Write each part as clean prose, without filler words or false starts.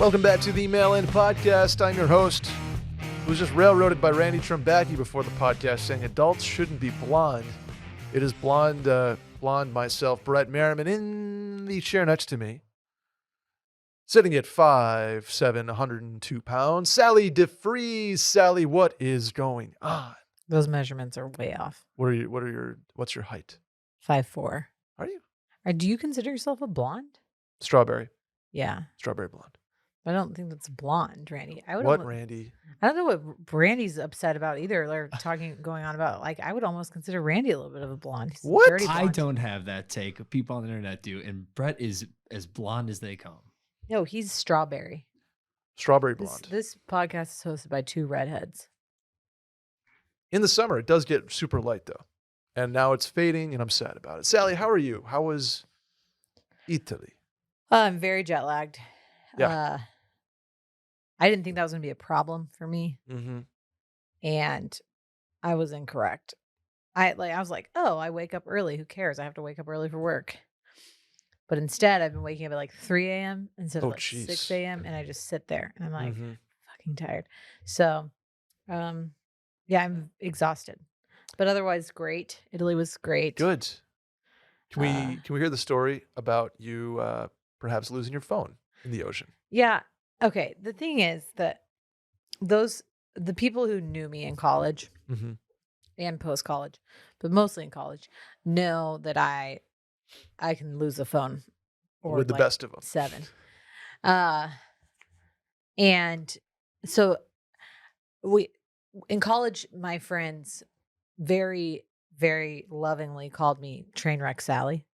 Welcome back to the Mail In Podcast. I'm your host, who was just railroaded by Randy Trumbacki before the podcast saying adults shouldn't be blonde. It is blonde myself, Brett Merriman, in the chair next to me. Sitting at 5'7", 102 pounds, Sally deFries. Sally, what is going on? Those measurements are way off. What's your height? 5'4". Are you? Do you consider yourself a blonde? Strawberry. Yeah. Strawberry blonde. I don't think that's blonde, Randy. Randy? I don't know what Randy's upset about either. They're going on about. Like, I would almost consider Randy a little bit of a blonde. He's What? dirty blonde. I don't have that take. People on the internet do, and Brett is as blonde as they come. No, he's strawberry. Strawberry blonde. This podcast is hosted by two redheads. In the summer, it does get super light, though. And now it's fading, and I'm sad about it. Sally, how are you? How was Italy? I'm very jet lagged. Yeah. I didn't think that was going to be a problem for me. Mm-hmm. And I was incorrect. I was like, oh, I wake up early. Who cares? I have to wake up early for work. But instead, I've been waking up at like 3 a.m. instead of 6 a.m. And I just sit there and I'm like fucking tired. So, yeah, I'm exhausted. But otherwise, great. Italy was great. Good. Can we hear the story about you perhaps losing your phone in the ocean? Yeah. Okay. The thing is that the people who knew me in college and post college, but mostly in college, know that I can lose a phone or with the best of them. 7. And so in college, my friends very, very lovingly called me Trainwreck Sally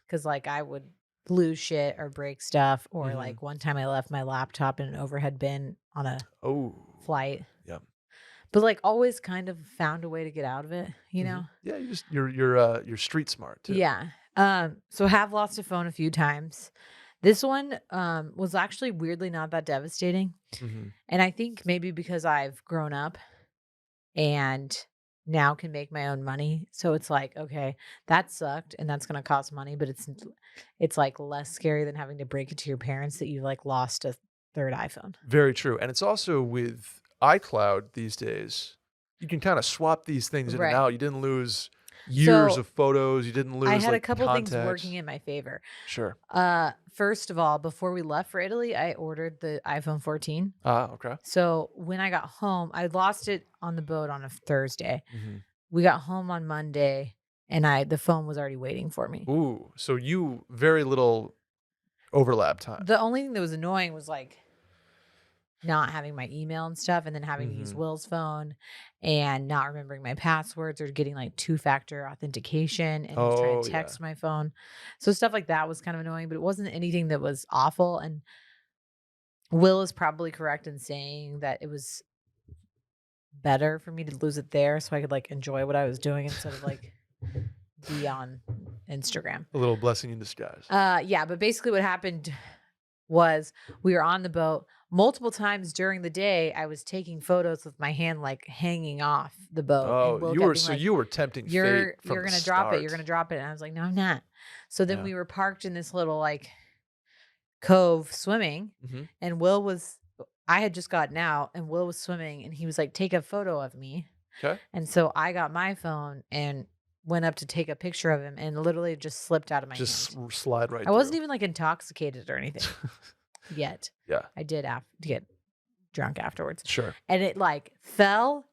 because like I would lose shit or break stuff, or like one time I left my laptop in an overhead bin on a flight. Yeah. But like always kind of found a way to get out of it, you know? Yeah, you're street smart too. Yeah. So have lost a phone a few times. This one was actually weirdly not that devastating. And I think maybe because I've grown up and now can make my own money. So it's like, okay, that sucked and that's going to cost money, but it's like less scary than having to break it to your parents that you like lost a third iPhone. Very true. And it's also with iCloud these days, you can kind of swap these things in and out. You didn't lose years of photos. You didn't lose. I had a couple contacts. things working in my favor. Sure. First of all, before we left for Italy, I ordered the iPhone 14. Okay. So when I got home, I lost it on the boat on a Thursday. We got home on Monday, and the phone was already waiting for me. Ooh, so you very little overlap time. The only thing that was annoying was like not having my email and stuff, and then having to use Will's phone and not remembering my passwords or getting like 2-factor authentication and trying to text my phone. So stuff like that was kind of annoying, but it wasn't anything that was awful. And Will is probably correct in saying that it was better for me to lose it there so I could like enjoy what I was doing instead of like be on Instagram. A little blessing in disguise. Yeah, but basically what happened was we were on the boat multiple times during the day. I was taking photos with my hand like hanging off the boat. Oh, you were tempting fate. You're gonna drop it. You're gonna drop it. And I was like, no, I'm not. So then we were parked in this little like cove swimming, and I had just gotten out, and Will was swimming, and he was like, take a photo of me. Okay. And so I got my phone and went up to take a picture of him, and literally just slipped out of my hand. Just slide right. I wasn't even like intoxicated or anything yet. Yeah. I did have to get drunk afterwards. Sure. And it like fell,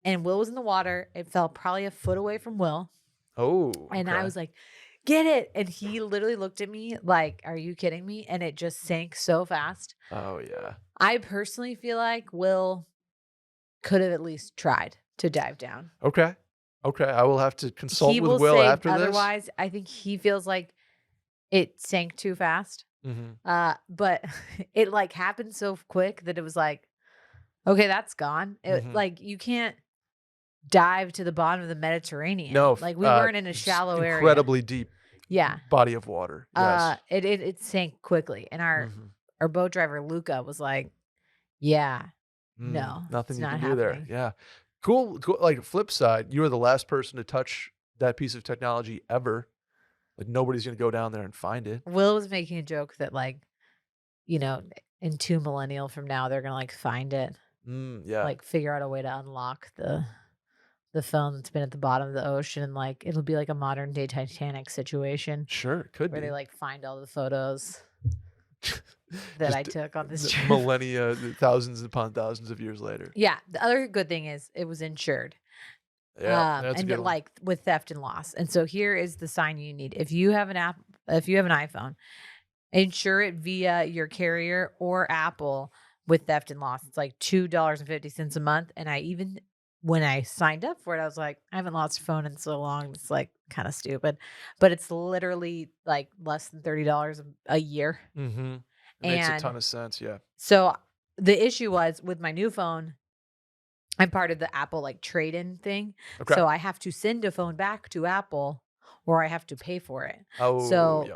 and Will was in the water. It fell probably a foot away from Will. Oh. And I was like, get it. And he literally looked at me like, are you kidding me? And it just sank so fast. Oh, yeah. I personally feel like Will could have at least tried to dive down. Okay. I will have to consult He with will Will say after this. Otherwise, I think he feels like it sank too fast. But it like happened so quick that it was like, okay, that's gone. It, like you can't dive to the bottom of the Mediterranean. No, like we weren't in a shallow area. Incredibly deep. Yeah. Body of water. Yes. It sank quickly, and our boat driver Luca was like, "Yeah, no, nothing you can do happening there." Yeah, cool. Like flip side, you were the last person to touch that piece of technology ever. Like nobody's gonna go down there and find it. Will was making a joke that like, you know, in 2 millennial from now, they're gonna like find it, Yeah. like figure out a way to unlock the phone that's been at the bottom of the ocean, and like it'll be like a modern day Titanic situation Sure, it could where be. they like find all the photos that I took on this trip. Millennia, thousands upon thousands of years later. Yeah. The other good thing is it was insured. Yeah, that's a And good it, one. like with theft and loss. And so here is the sign you need. If you have an iPhone, insure it via your carrier or Apple with theft and loss. It's like $2.50 a month. And when I signed up for it, I was like, I haven't lost a phone in so long. It's like kind of stupid, but it's literally like less than $30 a year. Mm-hmm. It makes a ton of sense. Yeah. So the issue was with my new phone, I'm part of the Apple like trade-in thing. Okay. So I have to send a phone back to Apple or I have to pay for it. Oh, So yeah.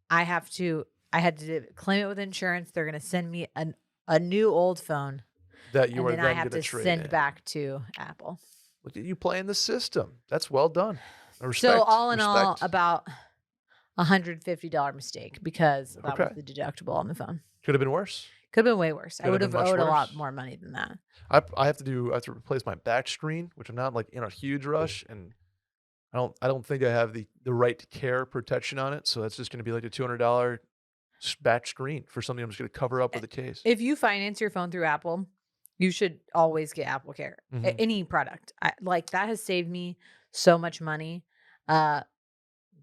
I had to claim it with insurance. They're going to send me a new old phone That you and are then then I have going to trade send in. back to Apple. Look at you playing the system. That's well done. Respect. So all in all, about $150 mistake because that was the deductible on the phone. Could have been worse. Could have been way worse. I would have been much owed a lot worse. more money than that. I have to replace my back screen, which I'm not like in a huge rush, and I don't think I have the right care protection on it, so that's just going to be like a $200 back screen for something I'm just going to cover up with a case. If you finance your phone through Apple, you should always get Apple Care. Mhm. Any product. Like that has saved me so much money.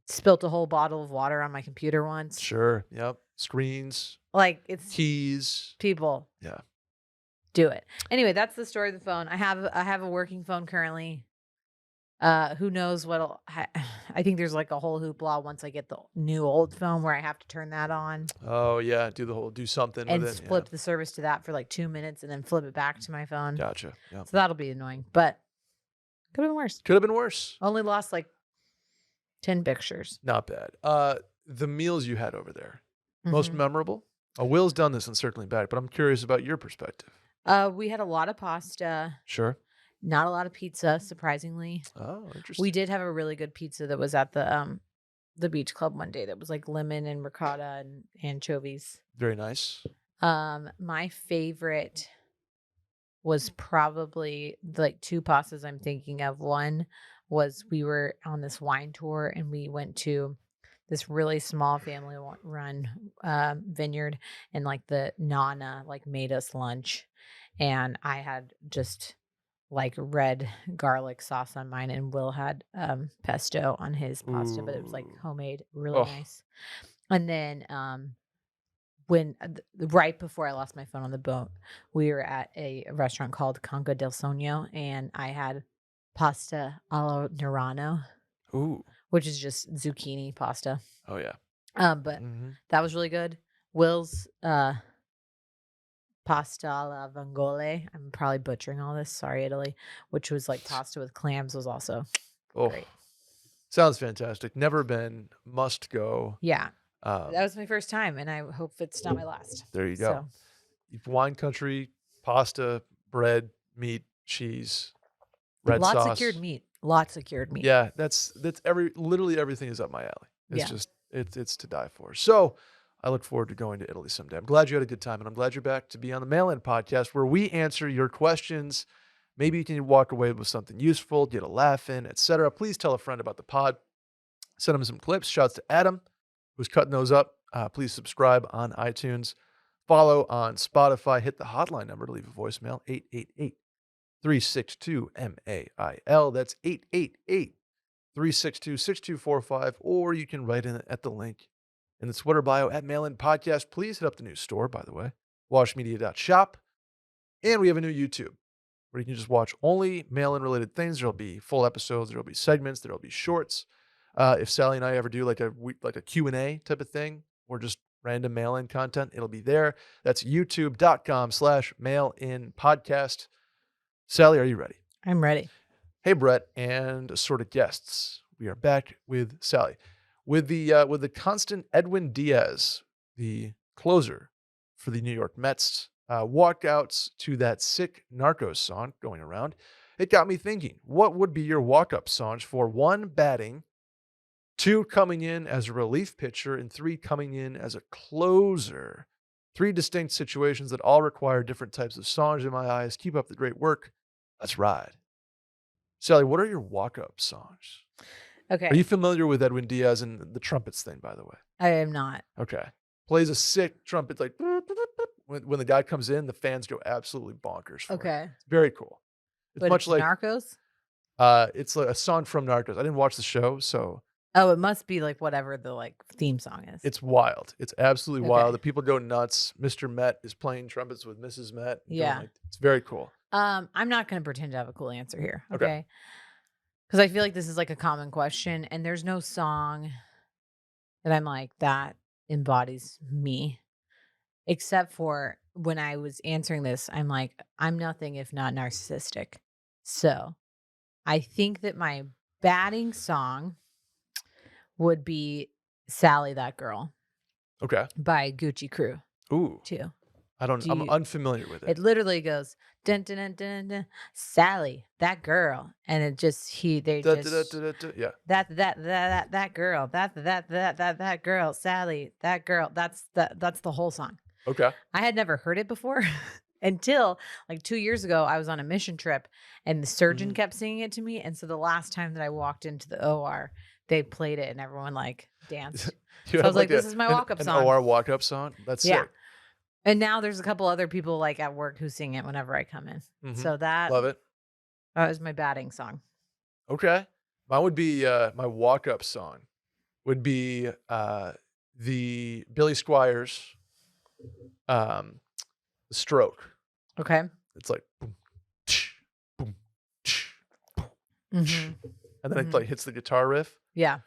Spilt a whole bottle of water on my computer once. Sure. Yep. Screens, Like it's keys. people. Yeah. Do it. Anyway, that's the story of the phone. I have a working phone currently. Who knows what'll I think there's like a whole hoopla once I get the new old phone where I have to turn that on Oh yeah, do something and with it. flip the service to that for like 2 minutes and then flip it back to my phone. Gotcha. Yeah. So that'll be annoying, but could have been worse. Could have been worse. Only lost like 10 pictures. Not bad. The meals you had over there, most Mhm. memorable? Will's done this and circling back, but I'm curious about your perspective. We had a lot of pasta, Sure. not a lot of pizza, surprisingly. Oh, interesting. We did have a really good pizza that was at the beach club one day that was like lemon and ricotta and anchovies. Very nice. My favorite was probably like 2 pastas I'm thinking of. One was we were on this wine tour and we went to this really small family run vineyard, and like the nana like made us lunch, and I had just like red garlic sauce on mine, and Will had pesto on his pasta, but it was like Ooh. homemade, really Oh. nice. And then when right before I lost my phone on the boat, we were at a restaurant called Conca del Sogno, and I had pasta allo Nerano, Ooh. which is just zucchini pasta. Oh yeah. But that was really good. Will's pasta alla vongole. I'm probably butchering all this. Sorry, Italy. Which was like pasta with clams was also great. Sounds fantastic. Never been. Must go. Yeah. That was my first time, and I hope it's not my last. There you go. Wine country, pasta, bread, meat, cheese, red sauce. Lots of cured meat. Yeah, that's literally everything is up my alley. It's just it's to die for. So I look forward to going to Italy someday. I'm glad you had a good time, and I'm glad you're back to be on the Mail-In podcast where we answer your questions. Maybe you can walk away with something useful, get a laugh in, etc. Please tell a friend about the pod. Send them some clips. Shouts to Adam, who's cutting those up. Please subscribe on iTunes. Follow on Spotify. Hit the hotline number to leave a voicemail, 888-362-MAIL. That's 888-362-6245. Or you can write in at the link in the Twitter bio at Mail-In Podcast. Please hit up the new store, by the way, washmedia.shop. And we have a new YouTube where you can just watch only Mail-In related things. There'll be full episodes. There'll be segments. There'll be shorts. If Sally and I ever do like a Q&A type of thing or just random Mail-In content, it'll be there. That's youtube.com/mail-in podcast. Sally, are you ready? I'm ready. Hey, Brett and assorted guests. We are back with Sally. With the constant Edwin Diaz, the closer for the New York Mets, walkouts to that sick Narcos song going around, it got me thinking, what would be your walk-up songs for 1, batting, 2, coming in as a relief pitcher, and 3, coming in as a closer? 3 distinct situations that all require different types of songs in my eyes. Keep up the great work. Let's ride. Sally, what are your walk-up songs? Okay. Are you familiar with Edwin Diaz and the trumpets thing, by the way? I am not. Okay. Plays a sick trumpet, like, when the guy comes in, the fans go absolutely bonkers for it. Okay. It's very cool. It's But much it's like, Narcos? it's like a song from Narcos. I didn't watch the show, so Oh, it must be like whatever the like theme song is. it's wild. It's absolutely wild. Okay. The people go nuts. Mr. Met is playing trumpets with Mrs. Met. Yeah. It's very cool. I'm not going to pretend to have a cool answer here. Okay. Okay. Because I feel like this is like a common question, and there's no song that I'm like, that embodies me. Except for when I was answering this, I'm like, I'm nothing if not narcissistic. So I think that my batting song would be Sally That Girl Okay. by Gucci Crew Ooh. too. I'm unfamiliar with It it. literally goes dun, dun, dun, dun, dun, Sally, that girl, and it just Da, da, da, da, da. Yeah. that girl, that girl, Sally, that girl. That's the whole song. Okay. I had never heard it before until like 2 years ago. I was on a mission trip, and the surgeon kept singing it to me. And so the last time that I walked into the OR, they played it, and everyone like danced. You So I have was like, this is my walk-up an song. OR walk-up song? That's Yeah. sick. And now there's a couple other people like at work who sing it whenever I come in. Mhm. So that Love it. was my batting song. Okay. Mine would be, my walk-up song would be, the Billy Squires, The Stroke. Okay. It's like boom, tsh, boom, tsh, boom, tsh. Mhm. And then it like hits the guitar riff. Yeah.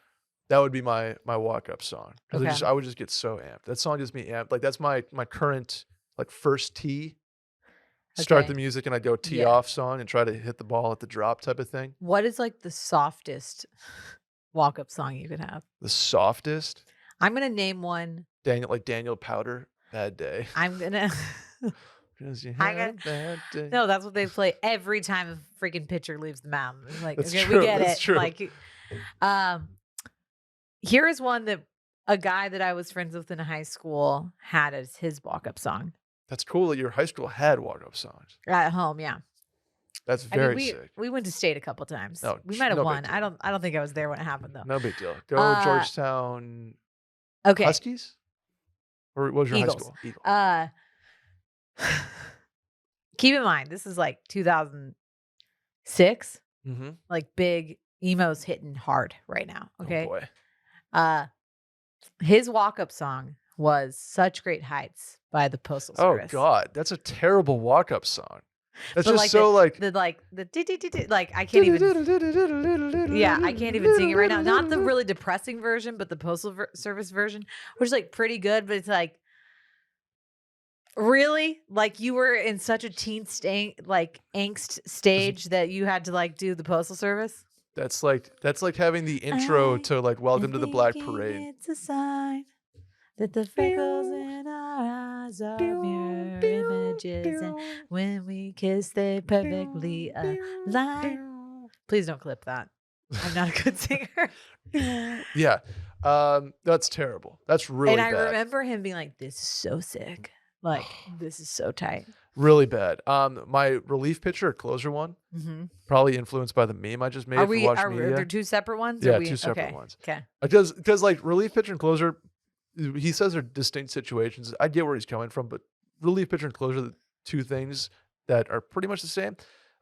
That would be my walk-up song. 'Cause Okay. I would just get so amped. That song gets me amped. Like, that's my current, like, first tee. Start Okay. the music and I go tee Yeah. off song and try to hit the ball at the drop type of thing. What is like the softest walk-up song you could have? The softest, I'm gonna name one. Daniel Powder, Bad Day. I'm gonna 'Cause you I had a got- bad day. No, that's what they play every time a freaking pitcher leaves the mound. It's like, That's okay, true, we get that's it. true. Like, here is one that a guy that I was friends with in high school had as his walk-up song That's cool that your high school had walk-up songs. at home. Yeah, That's I mean, very we sick. we went to state a couple times. No, We might have no big won. deal. I don't think I was there when it happened though. No big deal. Go Georgetown Okay, Huskies? Or what was your Eagles. high school? Eagles. Keep in mind this is like 2006. Mm-hmm. Like big emos hitting hard right now. Okay. Oh boy. His walk-up song was Such Great Heights by the Postal Oh Service. God, that's a terrible walk-up song. That's But just like so like the like I can't even yeah, I can't even sing it right now. Not the really depressing version, but the Postal Service version, which is like pretty good, but it's like really? Like you were in such a teen angst stage that you had to like do the Postal Service? That's like having the intro I to like Welcome to the Black thinking Parade. It's a sign that the freckles in our eyes are mirror images, and when we kiss, they perfectly align. Please don't clip that. I'm not a good singer. Yeah. That's terrible. That's really And I bad. remember him being like, "This is so sick. Like, this is so tight." Really bad. My relief pitcher or closer one, Mm-hmm. probably influenced by the meme I just made Are for we? Watch Are Media. there two separate ones? Yeah, two separate ones. Okay. Because like relief pitcher and closer, he says they're distinct situations. I get where he's coming from, but relief pitcher and closer are the two things that are pretty much the same.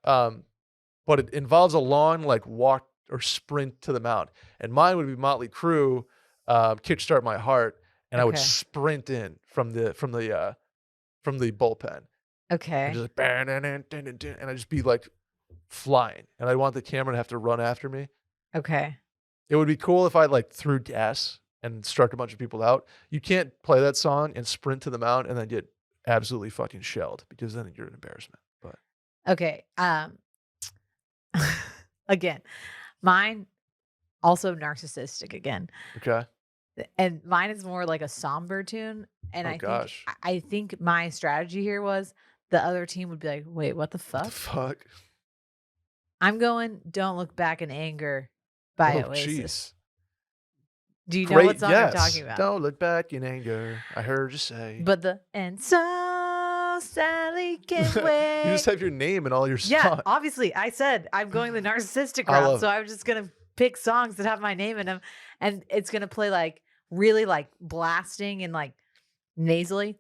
But it involves a long like walk or sprint to the mound. And mine would be Motley Crue, Kickstart My Heart, and I would Okay. sprint in from the bullpen. Okay. And just like, and I'd just be like flying. And I want the camera to have to run after me. Okay. It would be cool if I like threw gas and struck a bunch of people out. You can't play that song and sprint to the mound and then get absolutely fucking shelled because then you're an embarrassment. But Okay. Again, mine also narcissistic again. okay. And mine is more like a somber tune. And Oh, gosh. I think my strategy here was the other team would be like, wait, what the What the fuck? fuck? I'm going Don't Look Back in Anger by Oh, Oasis. jeez. Do you know Great. what song I'm Yes. talking about? Don't look back in anger. I heard you say. But I heard you say. and so Sally can You wait. just have your name in all your Yeah, songs. obviously. I said I'm going the narcissistic I route, love so I'm just gonna pick songs that have my name in them, and it's gonna play like really like blasting and like nasally.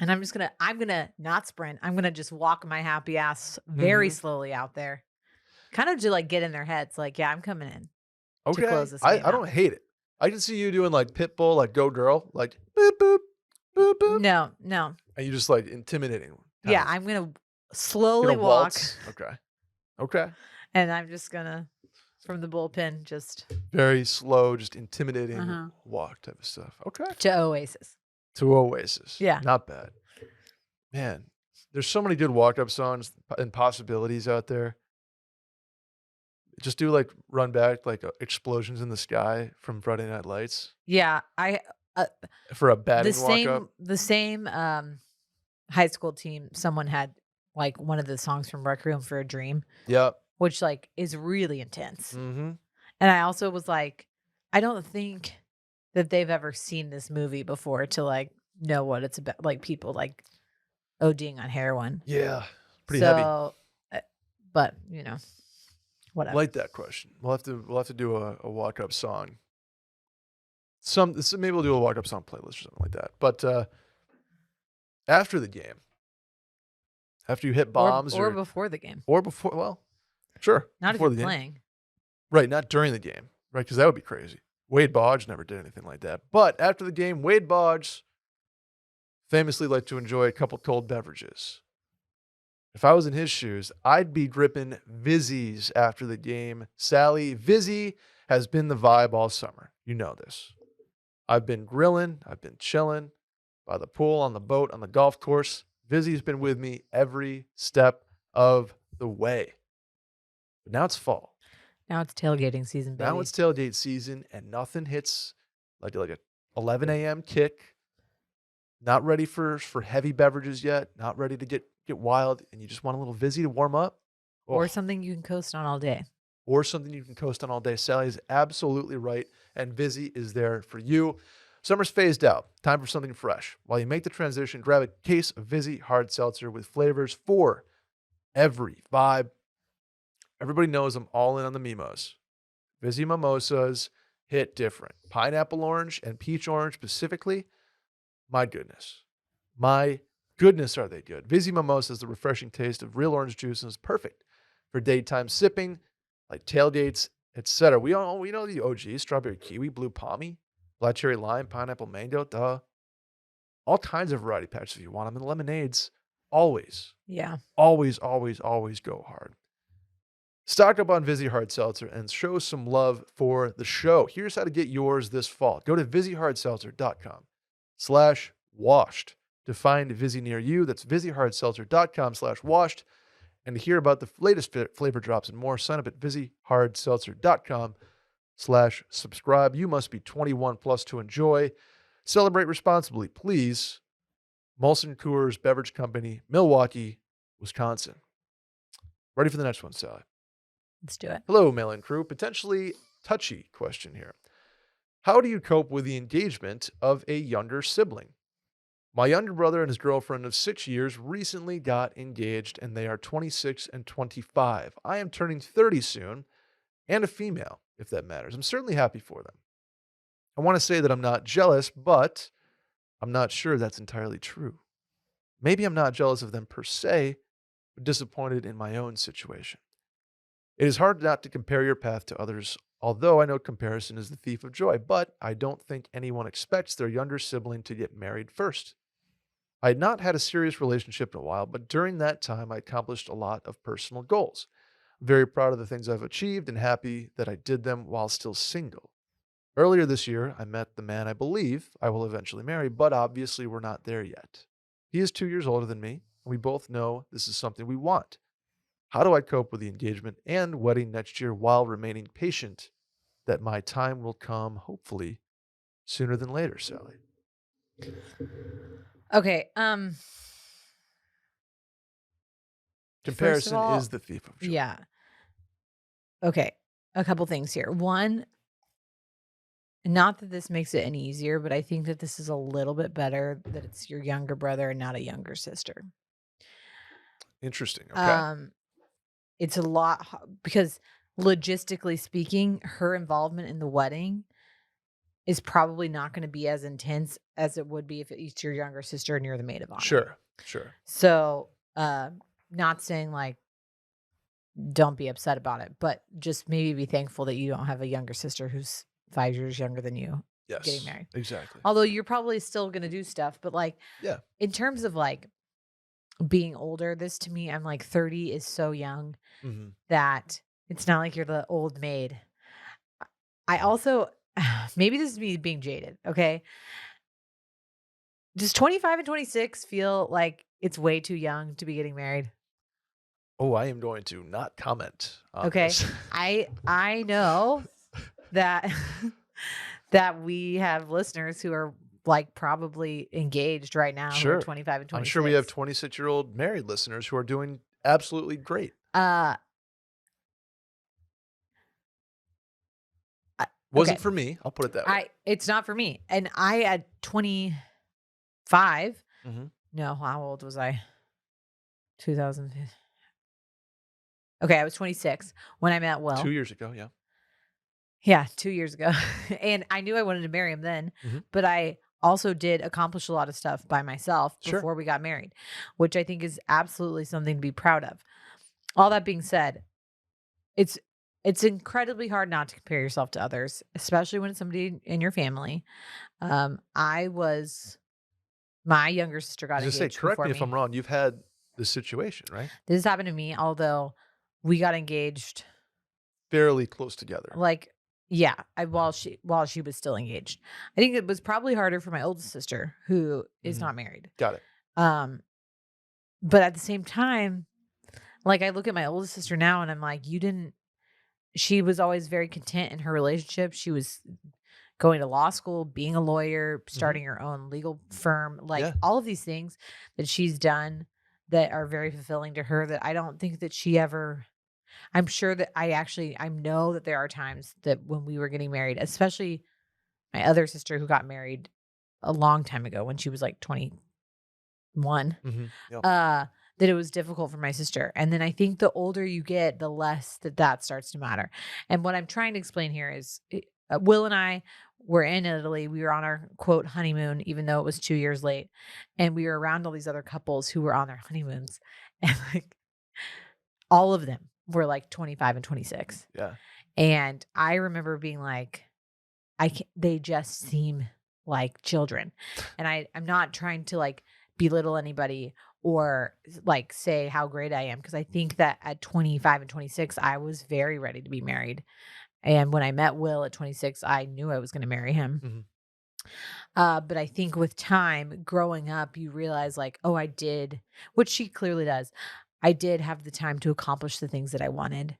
And I'm gonna not sprint. I'm gonna just walk my happy ass very slowly out there, kind of to like get in their heads. Like, yeah, I'm coming in to Okay. close this game I out. don't hate it. I can see you doing like Pitbull, like Go Girl, like boop, boop, boop, boop. No, And you just like intimidating. yeah, I'm gonna slowly gonna walk, waltz. Okay. and I'm just gonna from the bullpen just Very slow, just intimidating Uh-huh. walk type of stuff. Okay. to Oasis. To Oasis. Yeah. Not bad. Man, there's so many good walk up songs and possibilities out there. Just do like Run Back, like Explosions in the Sky from Friday Night Lights Yeah, for a the batting walk up. same high school team. Someone had like one of the songs from Rec Room for a Dream, Yep. which like is really intense. Mm-hmm. And I also was like, I don't think that they've ever seen this movie before to like know what it's about. Like people like ODing on heroin. Yeah. Pretty heavy. But you know, whatever. Like that question. We'll have to do a walk up song. Maybe we'll do a walk up song playlist or something like that. But after the game, after you hit bombs or before the game, or before, well, sure, not before if the you're game. playing. Right, not during the game, right? Because that would be crazy. Wade Boggs never did anything like that. But after the game, Wade Boggs famously liked to enjoy a couple cold beverages. If I was in his shoes, I'd be dripping Vizzies after the game. Sally, Vizzy has been the vibe all summer. You know this. I've been grilling. I've been chilling by the pool, on the boat, on the golf course. Vizzy's been with me every step of the way. But now it's fall. Now it's tailgating season, baby. Now it's tailgate season, and nothing hits like a 11 a.m. kick. Not ready for heavy beverages yet. Not ready to get wild, and you just want a little Vizzy to warm up. Or something you can coast on all day. Or something you can coast on all day. Sally is absolutely right, and Vizzy is there for you. Summer's phased out. Time for something fresh. While you make the transition, grab a case of Vizzy hard seltzer with flavors for every vibe. Everybody knows I'm all in on the mimos. Vizzy mimosas hit different. Pineapple orange and peach orange specifically. My goodness. My goodness, are they good. Vizzy mimosa has the refreshing taste of real orange juice and is perfect for daytime sipping, like tailgates, etc. We know the OGs: strawberry kiwi, blue pommy, black cherry lime, pineapple mango, duh. All kinds of variety packs if you want them. And lemonades, always, Yeah. always go hard. Stock up on Vizzy Hard Seltzer and show some love for the show. Here's how to get yours this fall. Go to VizzyHardSeltzer.com/washed to find Vizzy near you. That's VizzyHardSeltzer.com/washed. And to hear about the latest flavor drops and more, sign up at VizzyHardSeltzer.com/subscribe. You must be 21 plus to enjoy. Celebrate responsibly, please. Molson Coors Beverage Company, Milwaukee, Wisconsin. Ready for the next one, Sally? Let's do it. Hello, mail-in crew. Potentially touchy question here. How do you cope with the engagement of a younger sibling? My younger brother and his girlfriend of 6 years recently got engaged, and they are 26 and 25. I am turning 30 soon, and a female, if that matters. I'm certainly happy for them. I want to say that I'm not jealous, but I'm not sure that's entirely true. Maybe I'm not jealous of them per se, but disappointed in my own situation. It is hard not to compare your path to others, although I know comparison is the thief of joy, but I don't think anyone expects their younger sibling to get married first. I had not had a serious relationship in a while, but during that time, I accomplished a lot of personal goals. I'm very proud of the things I've achieved and happy that I did them while still single. Earlier this year, I met the man I believe I will eventually marry, but obviously we're not there yet. He is 2 years older than me, and we both know this is something we want. How do I cope with the engagement and wedding next year while remaining patient that my time will come, hopefully, sooner than later, Sally? Okay. Comparison all, is the thief of joy. Yeah. Okay. A couple things here. One, Not that this makes it any easier, but I think that this is a little bit better that it's your younger brother and not a younger sister. Interesting. Okay. It's a lot because logistically speaking, her involvement in the wedding is probably not going to be as intense as it would be if it's your younger sister and you're the maid of honor. Sure. Sure. So, not saying like don't be upset about it, but just maybe be thankful that you don't have a younger sister who's 5 years younger than you Yes. getting married. Exactly. Although you're probably still going to do stuff, but like, Yeah. in terms of like being older, this to me, I'm like 30 is so young Mm-hmm. that it's not like you're the old maid. I also, maybe this is me being jaded, okay? Does 25 and 26 feel like it's way too young to be getting married? Oh, I am going to not comment on Okay. this. I know that that we have listeners who are like probably engaged right now who Sure. are 25 and 26. I'm sure we have 26-year-old married listeners who are doing absolutely great. Wasn't Okay. for me. I'll put it that way. It's not for me. And I at 25, Mm-hmm. no, how old was I? 2000. Okay, I was 26 when I met Will. 2 years ago, yeah. Yeah, 2 years ago. And I knew I wanted to marry him then, Mhm. but I also did accomplish a lot of stuff by myself Sure. before we got married, which I think is absolutely something to be proud of. All that being said, it's incredibly hard not to compare yourself to others, especially when it's somebody in your family. My younger sister got I was gonna say, engaged correct before me if I'm wrong. You've had this situation, right? This happened to me, although we got engaged Fairly close together. like yeah, while she was still engaged. I think it was probably harder for my oldest sister who is Mhm. not married. Got it. But at the same time, like I look at my oldest sister now and I'm like, she was always very content in her relationship. She was going to law school, being a lawyer, starting her own legal firm, like Yeah. all of these things that she's done that are very fulfilling to her that I don't think that she ever I'm sure that I know that there are times that when we were getting married, especially my other sister who got married a long time ago when she was like 21, Mhm. Yep. that it was difficult for my sister. And then I think the older you get, the less that starts to matter. And what I'm trying to explain here is Will and I were in Italy. We were on our quote honeymoon, even though it was 2 years late. And we were around all these other couples who were on their honeymoons. And like all of them were like 25 and 26. Yeah. And I remember being like, they just seem like children. And I'm not trying to like belittle anybody or like say how great I am. Cause I think that at 25 and 26, I was very ready to be married. And when I met Will at 26, I knew I was going to marry him. Mhm. But I think with time growing up, you realize like, oh, I did, which she clearly does. I did have the time to accomplish the things that I wanted,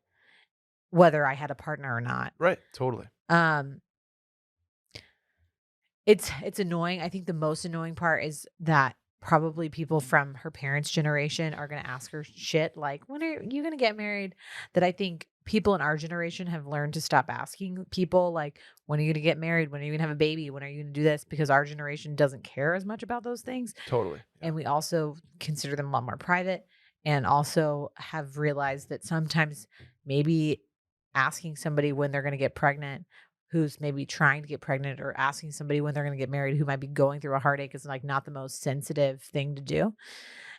whether I had a partner or not. Right. Totally. It's annoying. I think the most annoying part is that probably people from her parents' generation are going to ask her shit like, when are you going to get married? That I think people in our generation have learned to stop asking people like, when are you going to get married? When are you going to have a baby? When are you going to do this? Because our generation doesn't care as much about those things. Totally. Yeah. And we also consider them a lot more private and also have realized that sometimes maybe asking somebody when they're going to get pregnant who's maybe trying to get pregnant or asking somebody when they're going to get married who might be going through a heartache is like not the most sensitive thing to do.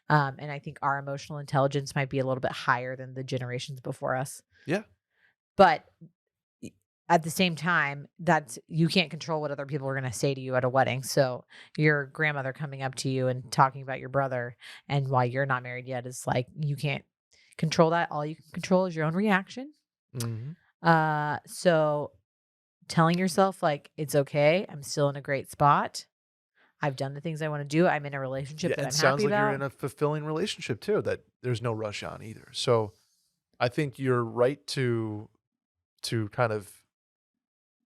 And I think our emotional intelligence might be a little bit higher than the generations before us. Yeah. But at the same time, you can't control what other people are going to say to you at a wedding. So your grandmother coming up to you and talking about your brother and why you're not married yet is like, you can't control that. All you can control is your own reaction. Mm-hmm. So telling yourself like, it's okay. I'm still in a great spot. I've done the things I want to do. I'm in a relationship that I'm happy about. Sounds like you're in a fulfilling relationship too, that there's no rush on either. So I think you're right to kind of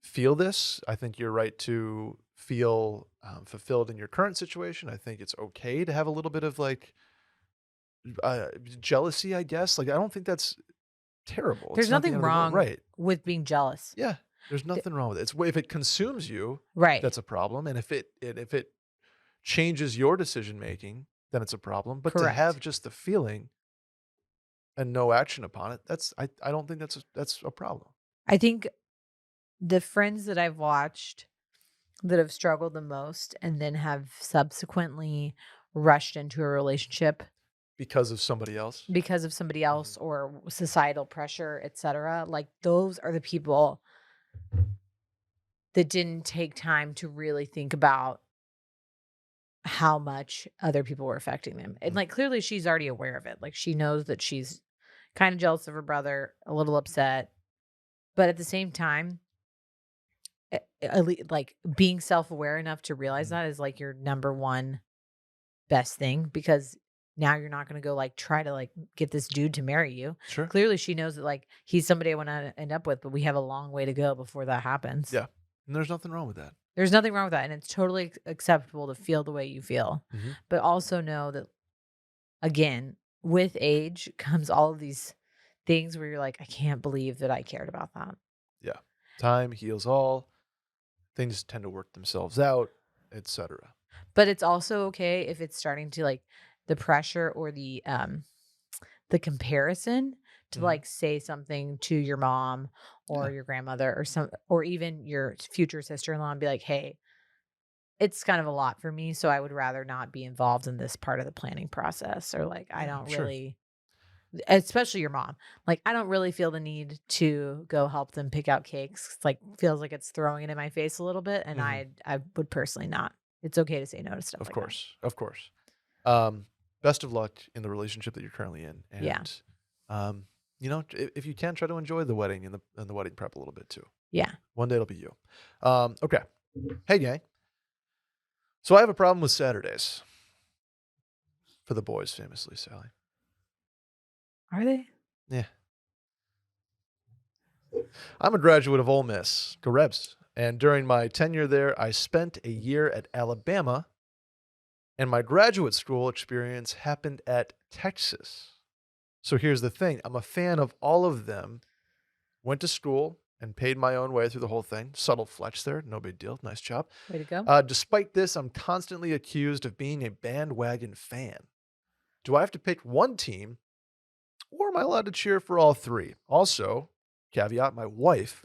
feel this. I think you're right to feel fulfilled in your current situation. I think it's okay to have a little bit of like jealousy, I guess. Like, I don't think that's terrible. There's It's not the nothing end of the world. wrong Right. with being jealous. Yeah. There's nothing wrong with it. If it consumes you, Right. that's a problem. And if it changes your decision making, then it's a problem. But to have Correct. just the feeling and no action upon it, I don't think that's a problem. I think the friends that I've watched that have struggled the most and then have subsequently rushed into a relationship Because of somebody else. because of somebody Mhm. else or societal pressure, etc. Like those are the people that didn't take time to really think about how much other people were affecting them. And Mm. like clearly she's already aware of it. Like she knows that she's kind of jealous of her brother, a little upset. But at the same time, like being self-aware enough to realize Mhm. that is like your number one best thing, because now you're not going to go like try to like get this dude to marry you. Sure. Clearly she knows that like he's somebody I want to end up with, but we have a long way to go before that happens. Yeah. And there's nothing wrong with that. There's nothing wrong with that, and it's totally acceptable to feel the way you feel. Mhm. But also know that again, with age comes all of these things where you're like, I can't believe that I cared about that. Yeah. Time heals all. Things tend to work themselves out, etc. But it's also okay if it's starting to like the pressure or the comparison to Mhm. like say something to your mom or Yeah. your grandmother or even your future sister-in-law and be like, "Hey, it's kind of a lot for me, so I would rather not be involved in this part of the planning process," or like, "I Yeah, don't sure. really," especially your mom. Like, "I don't really feel the need to go help them pick out cakes." It's like feels like it's throwing it in my face a little bit, and Mhm. I would personally not. It's okay to say no to stuff Of like that. course. Of course. Best of luck in the relationship that you're currently in. Yeah. And if you can, try to enjoy the wedding and the wedding prep a little bit too. Yeah. One day it'll be you. Okay. Hey gang. So I have a problem with Saturdays for the boys, famously, Sally. Are they? Yeah. I'm a graduate of Ole Miss, go Rebs. And during my tenure there, I spent a year at Alabama, and my graduate school experience happened at Texas. So here's the thing, I'm a fan of all of them. Went to school and paid my own way through the whole thing. Subtle fletch there, no big deal. Nice job. Way to go. Despite this, I'm constantly accused of being a bandwagon fan. Do I have to pick one team, or am I allowed to cheer for all three? Also, caveat, my wife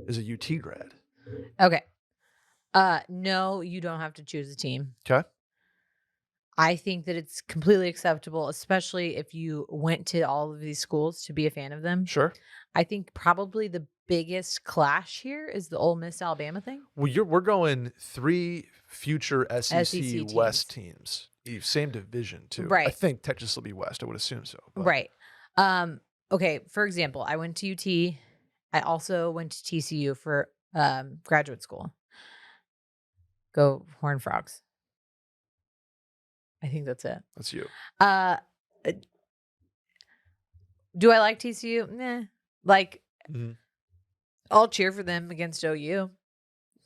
is a UT grad. Okay. No, you don't have to choose a team. Okay? I think that it's completely acceptable, especially if you went to all of these schools to be a fan of them. Sure. I think probably the biggest clash here is the Ole Miss Alabama thing. Well, we're going 3 future SEC SEC West teams. Same division, too. I Right. think Texas will be West. I would assume so. But Right. Okay, for example, I went to UT. I also went to TCU for graduate school. Go Horned Frogs. I think that's it. that's you. Uh do I like TCU? Nah. Like Mhm. I'll cheer for them against OU.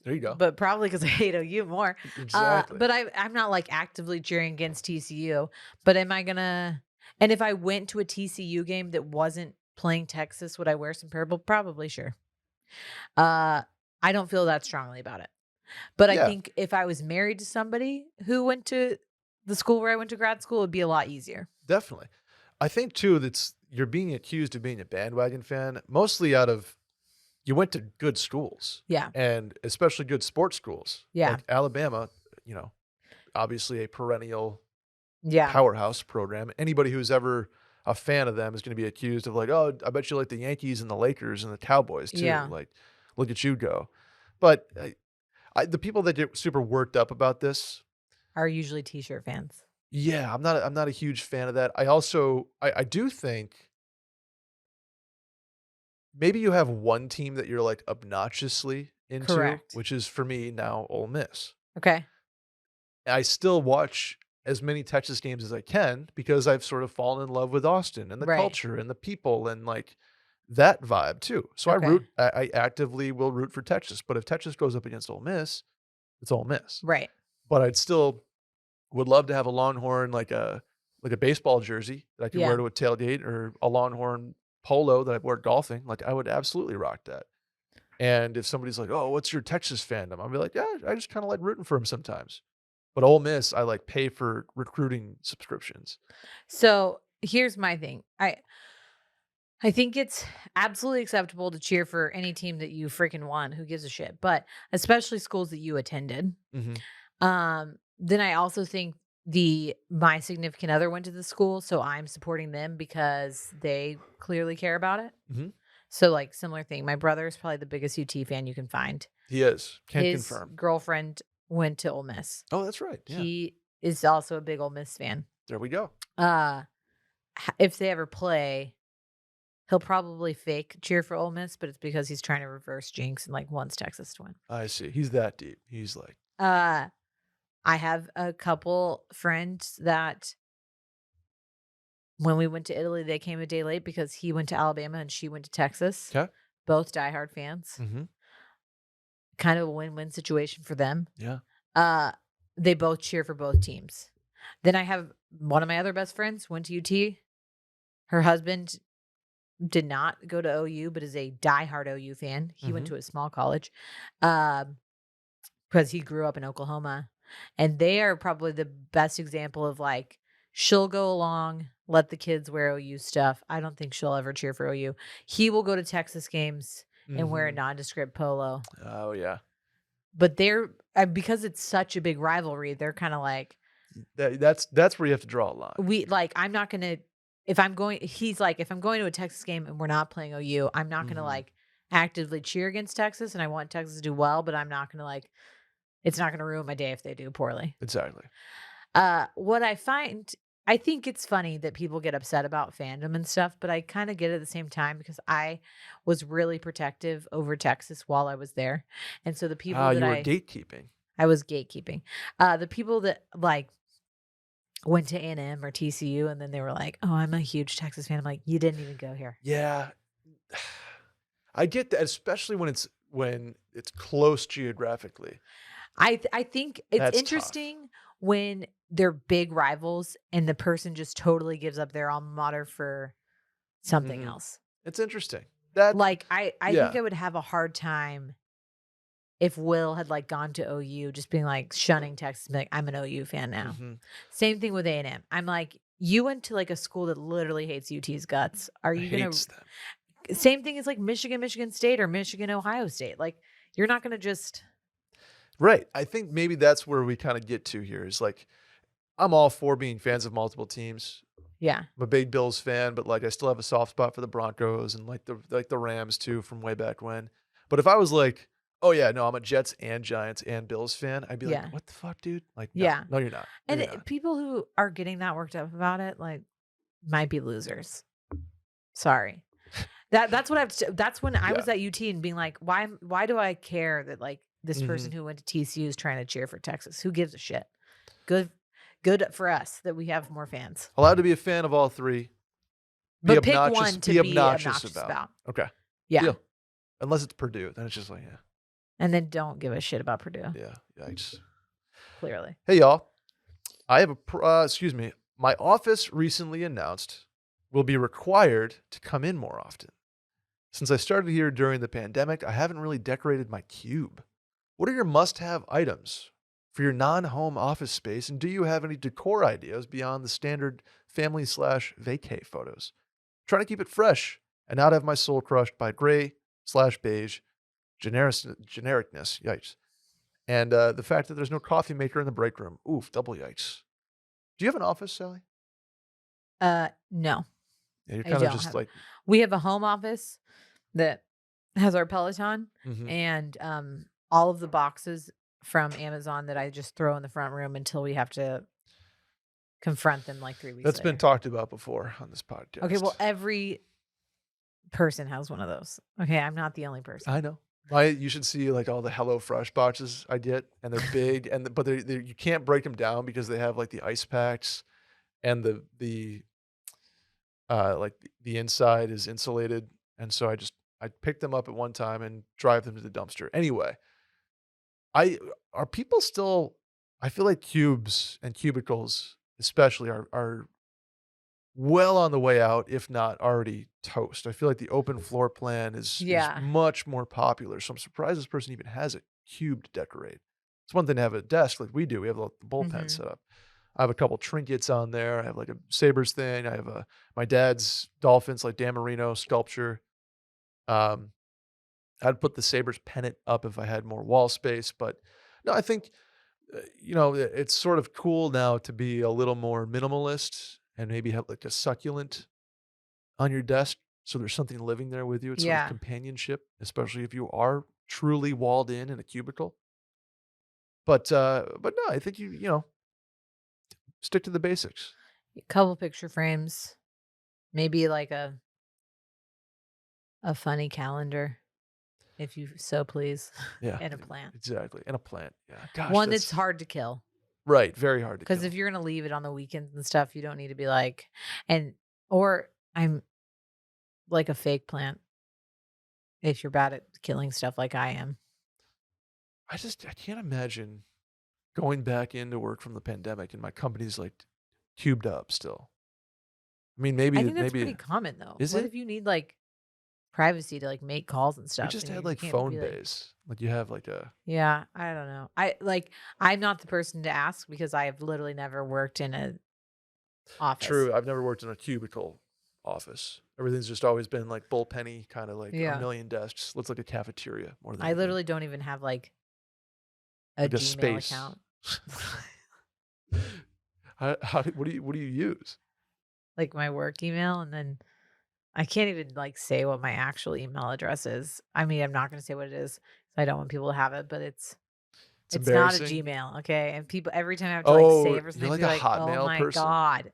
There you go. But probably because I hate OU more. Exactly. But I'm not like actively cheering against TCU. But am I gonna? And if I went to a TCU game that wasn't playing Texas, would I wear some purple? Probably, sure. I don't feel that strongly about it. But I Yeah. think if I was married to somebody who went to the school where I went to grad school, it'd be a lot easier. Definitely. I think too you're being accused of being a bandwagon fan mostly out of you went to good schools Yeah. and especially good sports schools. Yeah. Like Alabama, obviously a perennial Yeah. powerhouse program. Anybody who's ever a fan of them is going to be accused of like, oh, I bet you like the Yankees and the Lakers and the Cowboys too. Yeah. Like, look at you go. But the people that get super worked up about this, Are usually t-shirt fans. yeah, I'm not a huge fan of that. I do think maybe you have one team that you're like obnoxiously into, Correct. which is for me now Ole Miss. Okay. I still watch as many Texas games as I can because I've sort of fallen in love with Austin and the Right. culture and the people and like that vibe too. So Okay. I actively will root for Texas. But if Texas goes up against Ole Miss, it's Ole Miss. Right. But I'd still would love to have a Longhorn like a baseball jersey that I could Yeah. wear to a tailgate or a Longhorn polo that I wear golfing. Like I would absolutely rock that. And if somebody's like, "Oh, what's your Texas fandom?" I'll be like, "Yeah, I just kind of like rooting for him sometimes." But Ole Miss, I like pay for recruiting subscriptions. So here's my thing. I think it's absolutely acceptable to cheer for any team that you freaking won. Who gives a shit? But especially schools that you attended. Hmm. Then I also think my significant other went to the school, so I'm supporting them because they clearly care about it. Hmm. So like similar thing. My brother is probably the biggest UT fan you can find. He is. Can His confirm. girlfriend went to Ole Miss. Oh, that's right. Yeah. He is also a big Ole Miss fan. There we go. If they ever play, he'll probably fake cheer for Ole Miss, but it's because he's trying to reverse jinx and like wants Texas to win. I see. He's that deep. He's like, Uh, I have a couple friends that when we went to Italy, they came a day late because he went to Alabama and she went to Texas. okay. Both diehard fans. Hmm. Kind of a win-win situation for them. Yeah. They both cheer for both teams. Then I have one of my other best friends went to UT. Her husband did not go to OU, but is a diehard OU fan. He went to a small college because he grew up in Oklahoma. And they are probably the best example of like, she'll go along, let the kids wear OU stuff. I don't think she'll ever cheer for OU. He will go to Texas games and wear a nondescript polo. Oh, yeah. But they're because it's such a big rivalry, they're kind of like, That's where you have to draw a line. I'm not going to, if I'm going to a Texas game and we're not playing OU, I'm not going to like actively cheer against Texas. And I want Texas to do well, but I'm not going to like, it's not going to ruin my day if they do poorly. Exactly. What I think it's funny that people get upset about fandom and stuff, but I kind of get it at the same time because I was really protective over Texas while I was there. And so the people that you were gatekeeping. I was gatekeeping. The people that like went to A&M or TCU and then they were like, "Oh, I'm a huge Texas fan." I'm like, "You didn't even go here." Yeah. I get that, especially when it's close geographically. I think it's That's interesting when they're big rivals and the person just totally gives up their alma mater for something else. It's interesting. That Like I yeah. think I would have a hard time if Will had like gone to OU, just being like shunning Texas, and be like, "I'm an OU fan now." Same thing with A&M. I'm like, you went to like a school that literally hates UT's guts. Are you gonna? Hates them. Same thing as like Michigan State or Michigan, Ohio State. Like you're not gonna just. Right. I think maybe that's where we kind of get to here is like, I'm all for being fans of multiple teams. Yeah. I'm a big Bills fan, but like I still have a soft spot for the Broncos and like the Rams too from way back when. But if I was like, oh yeah, no, I'm a Jets and Giants and Bills fan, I'd be Yeah. like, what the fuck, dude? Like, no, Yeah. no, you're not. No, And you're not. people who are getting that worked up about it, like, might be losers. Sorry. That's when I was at UT and being like, why do I care that like this person who went to TCU is trying to cheer for Texas? Who gives a shit? Good for us that we have more fans. Allowed to be a fan of all three. But pick one to be obnoxious about. Okay. Yeah. Deal. Unless it's Purdue, then it's just like, yeah. And then don't give a shit about Purdue. Yeah. Yikes. Clearly. Hey y'all. I have my office recently announced will be required to come in more often. Since I started here during the pandemic, I haven't really decorated my cube. What are your must-have items for your non-home office space, and do you have any decor ideas beyond the standard family/vacay photos? Trying to keep it fresh and not have my soul crushed by gray/beige genericness. Yikes. And the fact that there's no coffee maker in the break room. Oof, double yikes. Do you have an office, Sally? No. Yeah, you're I kind of don't just have- like, We have a home office that has our Peloton and all of the boxes from Amazon that I just throw in the front room until we have to confront them like 3 weeks that's later. been talked about before on this podcast. Okay, well, every person has one of those. Okay, I'm not the only person. I know. You should see like all the HelloFresh boxes I get, and they're big, but you can't break them down because they have like the ice packs, and the inside is insulated, and so I pick them up at one time and drive them to the dumpster. Anyway, are people still? I feel like cubes and cubicles, especially, are well on the way out, if not already toast. I feel like the open floor plan is Yeah. much more popular. So I'm surprised this person even has a cube to decorate. It's one thing to have a desk like we do. We have the bullpen Mhm. set up. I have a couple trinkets on there. I have like a Sabres thing. I have my dad's Dolphins, like Dan Marino sculpture. Um, I'd put the Sabres pennant up if I had more wall space. But no, I think, it's sort of cool now to be a little more minimalist and maybe have like a succulent on your desk. So there's something living there with you. It's sort of Yeah. companionship, especially if you are truly walled in a cubicle. But no, I think stick to the basics. A couple picture frames, maybe like a funny calendar, if you so please, Yeah, and a plant. exactly. And a plant. Yeah. Gosh, One that's that's hard to kill. right. Very hard to Because if kill. you're gonna leave it on the weekends and stuff, you don't need to be like, and or I'm like a fake plant if you're bad at killing stuff like I am. I can't imagine going back into work from the pandemic and my company's like cubed up still. I mean, I maybe think that's maybe pretty common though. is What it? if you need like privacy to like make calls and We stuff just and had you like can't phone be like, bays. Like you have like a yeah, I don't know. I'm not the person to ask because I have literally never worked in a office. true. I've never worked in a cubicle office. Everything's just always been like bullpenny, kind of like a Yeah. million desks. Looks like a cafeteria more than I anything. literally don't even have like a Like a Gmail space. account. What do you use? Like my work email, and then I can't even like say what my actual email address is. I mean, I'm not going to say what it is. I don't want people to have it, but It's it's not a embarrassing. Gmail, okay? And people every time I have to like Oh, save or you're something, like be a like, "Oh Hotmail my person? god."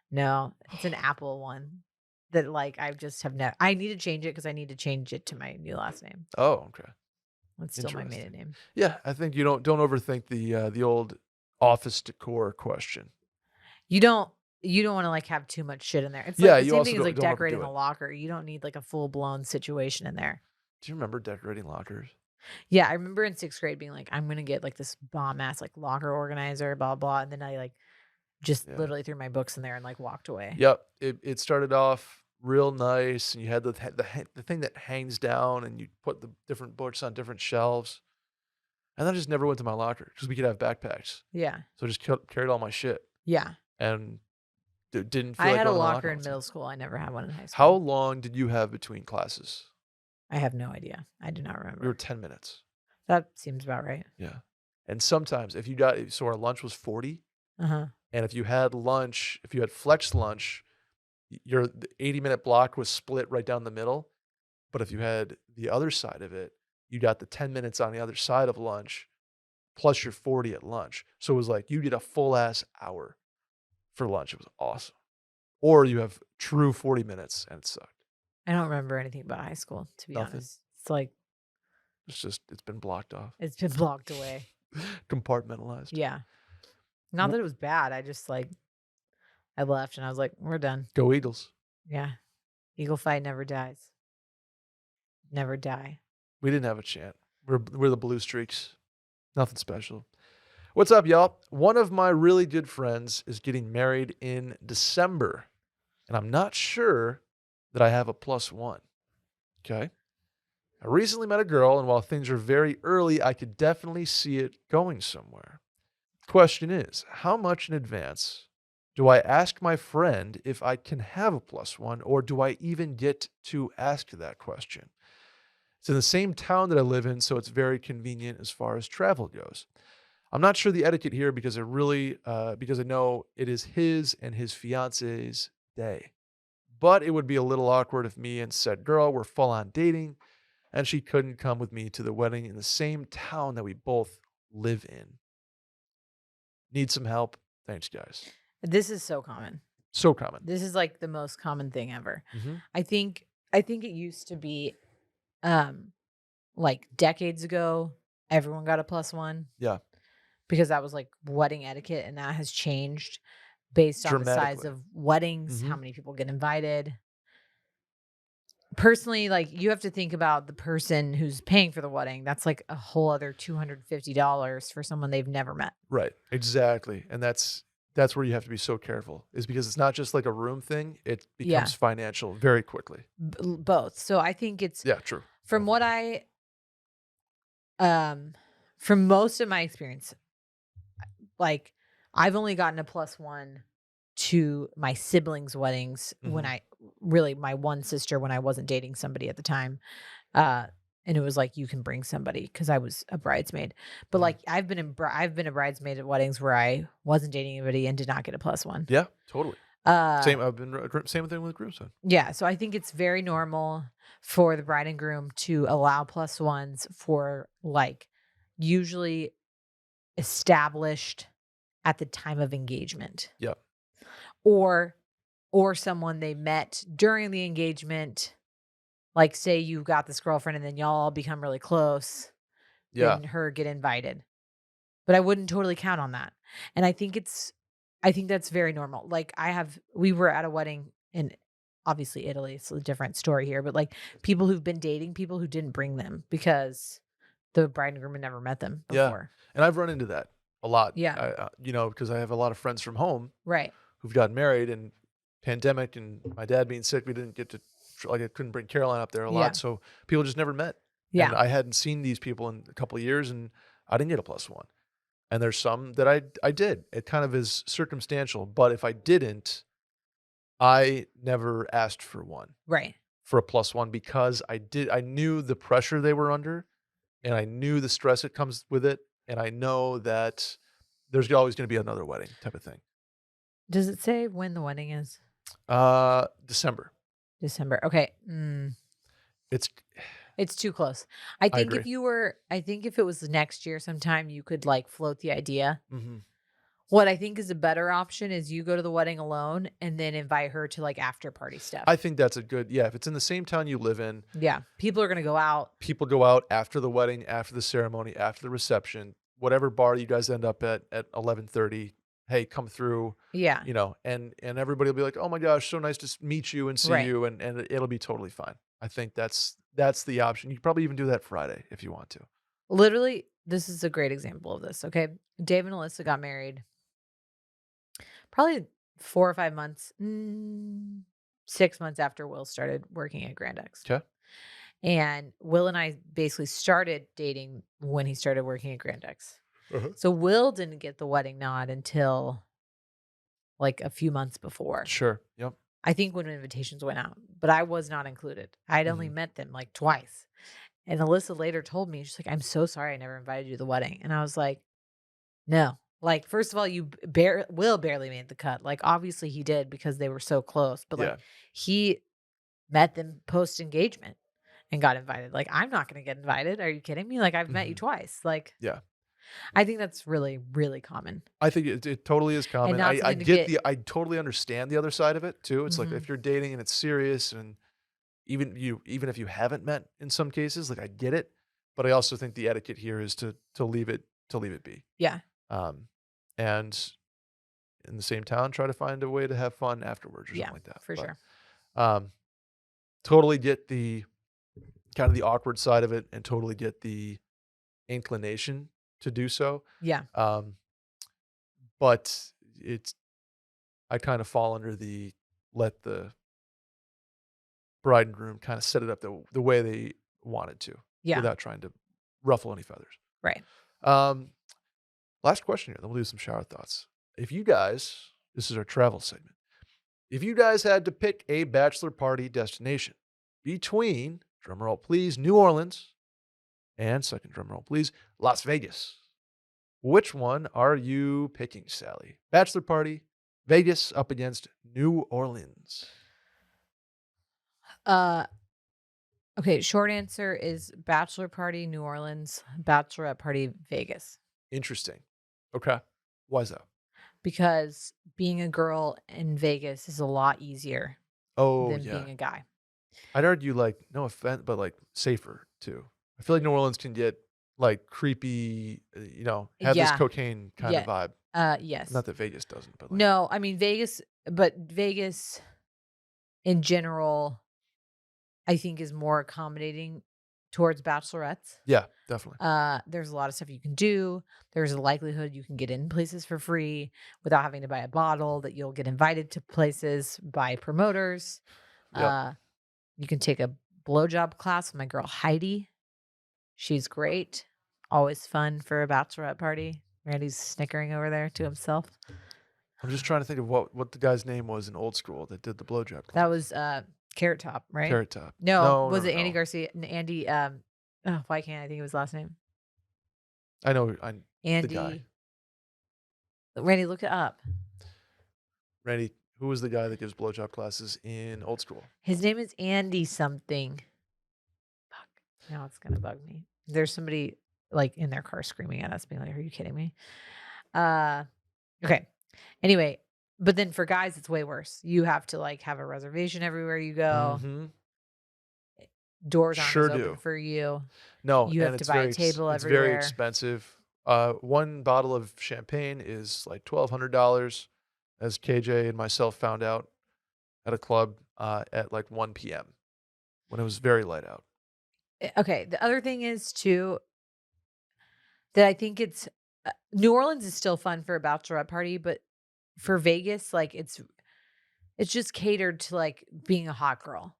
No, it's an Apple one that like I just have never I need to change it because I need to change it to my new last name. Oh, okay. It's still my maiden Interesting. name. Yeah, I think you don't overthink the old office decor question. You don't you don't want to like have too much shit in there. It's like Yeah, the you same also thing as like don't decorating overdo a it. locker. You don't need like a full blown situation in there. Do you remember decorating lockers? Yeah, I remember in 6th grade being like, I'm gonna get like this bomb ass like locker organizer, blah blah. And then I like just Yeah. literally threw my books in there and like walked away. Yep. It started off real nice, and you had the thing that hangs down, and you put the different books on different shelves. And then I just never went to my locker because we could have backpacks. Yeah. So I just carried all my shit Yeah. and didn't I feel like had a going to the locker locker all in the time. middle school. I never had one in high How school. long did you have between classes? I have no idea. I do not We were remember. 10 minutes. That seems about right. Yeah. And sometimes so our lunch was 40. Uh-huh. And if you had flex lunch, the 80-minute block was split right down the middle. But if you had the other side of it, you got the 10 minutes on the other side of lunch plus your 40 at lunch. So it was like you did a full ass hour for lunch. It was awesome. Or you have true 40 minutes and it sucked. I don't remember anything about high school, to be Nothing. honest. It's like It's been blocked off, it's been blocked away. compartmentalized. Yeah. Not that it was bad. I just like I left and I was like, we're done. Go Eagles. Yeah. Eagle fight never dies. Never die. We didn't have a chant. We're the Blue Streaks. Nothing special. What's up, y'all? One of my really good friends is getting married in December, and I'm not sure that I have a +1. Okay. I recently met a girl, and while things are very early, I could definitely see it going somewhere. Question is, how much in advance do I ask my friend if I can have a +1, or do I even get to ask that question? It's in the same town that I live in, so it's very convenient as far as travel goes. I'm not sure the etiquette here because because I know it is his and his fiance's day. But it would be a little awkward if me and said girl were full on dating and she couldn't come with me to the wedding in the same town that we both live in. Need some help? Thanks, guys. This is so common. So common. This is like the most common thing ever. Mhm. I think it used to be like decades ago, everyone got a +1 Yeah, because that was like wedding etiquette, and that has changed based on the size dramatically. of weddings, how Mhm. many people get invited. Personally, like you have to think about the person who's paying for the wedding. That's like a whole other $250 for someone they've never met. Right, exactly. And that's That's where you have to be so careful, is because it's not just like a room thing. It Yeah. becomes financial very quickly. Both. So I think it's Yeah, true. from what from most of my experience, like I've only gotten a +1 to my siblings' weddings when my one sister when I wasn't dating somebody at the time. And it was like you can bring somebody because I was a bridesmaid. But like I've been a bridesmaid at weddings where I wasn't dating anybody and did not get a +1. Yeah, totally. Uh Same. Same thing with Groom's son. yeah, so I think it's very normal for the bride and groom to allow +1s for like usually established at the time of engagement. Yeah. Or someone they met during the engagement. Like say you got this girlfriend and then y'all all become really close, Yeah. then her get invited. But I wouldn't totally count on that. And I think that's very normal. Like we were at a wedding in obviously Italy. It's a different story here, but like people who've been dating people who didn't bring them because the bride and groom had never met them Yeah. before. And I've run into that a lot. Yeah. Because I have a lot of friends from home Right. who've gotten married, and pandemic and my dad being sick, we didn't get to, like, I couldn't bring Caroline up there a Yeah. lot. So people just never met. Yeah. And I hadn't seen these people in a couple of years, and I didn't get a +1. And there's some that I did. It kind of is circumstantial. But if I didn't, I never asked for one, Right. for a +1, because I knew the pressure they were under, and I knew the stress that comes with it. And I know that there's always going to be another wedding type of thing. Does it say when the wedding is? December. December. Okay. It's It's too close. I think agree. if it was next year sometime, you could like float the idea. Mhm. What I think is a better option is you go to the wedding alone and then invite her to like after party stuff. I think that's a good, yeah. If it's in the same town you live in, Yeah. People are going to go out. people go out after the wedding, after the ceremony, after the reception, whatever bar you guys end up at 11:30. Hey, come through. Yeah. And everybody will be like, "Oh my gosh, so nice to meet you and see Right. you," and it'll be totally fine. I think that's the option. You could probably even do that Friday if you want to. Literally, this is a great example of this. Okay. Dave and Alyssa got married probably 4 or 5 months, 6 months after Will started working at Grand X. Okay. And Will and I basically started dating when he started working at Grand X. Uh-huh. So Will didn't get the wedding nod until like a few months before. Sure. Yep. I think when invitations went out, but I was not included. I'd only met them like twice. And Alyssa later told me, she's like, "I'm so sorry I never invited you to the wedding." And I was like, no. Like, first of all, Will barely made the cut. Like, obviously he did because they were so close. But like, Yeah. he met them post engagement and got invited. Like, I'm not going to get invited. Are you kidding me? Like, I've met you twice. Like, Yeah. I think that's really, really common. I think it totally is common. not I something to I totally understand the other side of it too. It's like Mhm. if you're dating and it's serious, and even if you haven't met in some cases, like, I get it, but I also think the etiquette here is to leave it be. Yeah. And in the same town, try to find a way to have fun afterwards or Yeah. something like that. For But, sure. totally get the kind of the awkward side of it, and totally get the inclination to do so. Yeah. But I kind of fall under the, let the bride and groom kind of set it up the way they wanted to, Yeah. without trying to ruffle any feathers. Right. Last question here, then we'll do some shower thoughts. If you guys, this is our travel segment. If you guys had to pick a bachelor party destination between, drumroll please, New Orleans, and second drumroll please, Las Vegas, which one are you picking, Sally? Bachelor party, Vegas up against New Orleans. Okay, short answer is bachelor party New Orleans, bachelorette party Vegas. Interesting. Okay. Why is that? Because being a girl in Vegas is a lot easier Oh, than yeah. being a guy. I'd argue, like, no offense, but like safer too. I feel like New Orleans can get like creepy, have this Yeah. cocaine kind of vibe. Yes. Not that Vegas doesn't, but like, No, I mean Vegas in general, I think is more accommodating towards bachelorettes. Yeah, definitely. There's a lot of stuff you can do. There's a likelihood you can get in places for free without having to buy a bottle, that you'll get invited to places by promoters. Yep. You can take a blowjob class with my girl Heidi. She's great. Always fun for a bachelorette party. Randy's snickering over there to himself. I'm just trying to think of what the guy's name was in old school that did the blowjob class. That was Carrot Top, right? Carrot Top. No, was it no. Andy Garcia? Andy, why can't I think of his last name? I know. The guy. Andy. Randy, look it up. Randy, who was the guy that gives blowjob classes in old school? His name is Andy something. Fuck. Now it's gonna bug me. There's somebody like in their car screaming at us, being like, "Are you kidding me?" Okay. Anyway, but then for guys, it's way worse. You have to like have a reservation everywhere you go. Mm-hmm. Doors aren't Sure as open do. for you. No, You have and to it's buy a very table it's everywhere. very expensive. One bottle of champagne is like $1,200, as KJ and myself found out at a club at like 1 p.m. when it was very light out. Okay. The other thing is too that I think it's New Orleans is still fun for a bachelorette party, but for Vegas, like it's just catered to like being a hot girl.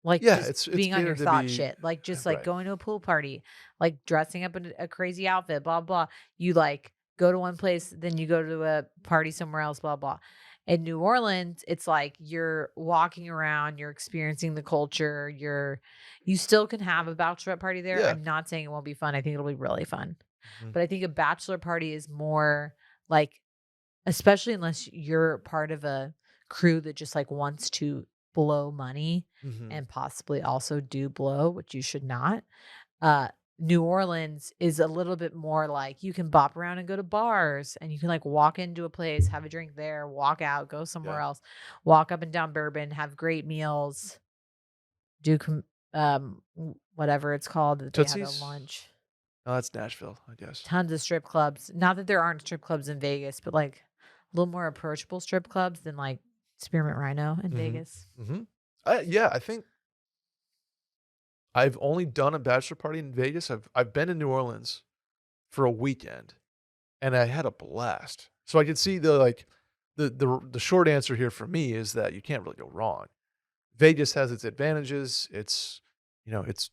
Like Yeah, just it's being on your catered to thought be shit. Like just like right. going to a pool party, like dressing up in a crazy outfit, blah, blah. You like go to one place, then you go to a party somewhere else, blah, blah. In New Orleans, it's like you're walking around, you're experiencing the culture, you still can have a bachelorette party there. Yeah. I'm not saying it won't be fun. I think it'll be really fun. Mhm. But I think a bachelor party is more like, especially unless you're part of a crew that just like wants to blow money Mhm. and possibly also do blow, which you should not. New Orleans is a little bit more like you can bop around and go to bars, and you can like walk into a place, have a drink there, walk out, go somewhere else, walk up and down Bourbon, have great meals, do whatever it's called that they have Tootsie's? at lunch. Oh, that's Nashville, I guess. Tons of strip clubs. Not that there aren't strip clubs in Vegas, but like a little more approachable strip clubs than like Spearmint Rhino in Vegas. Mm-hmm. I think I've only done a bachelor party in Vegas. I've been in New Orleans for a weekend, and I had a blast. So I could see the short answer here for me is that you can't really go wrong. Vegas has its advantages. It's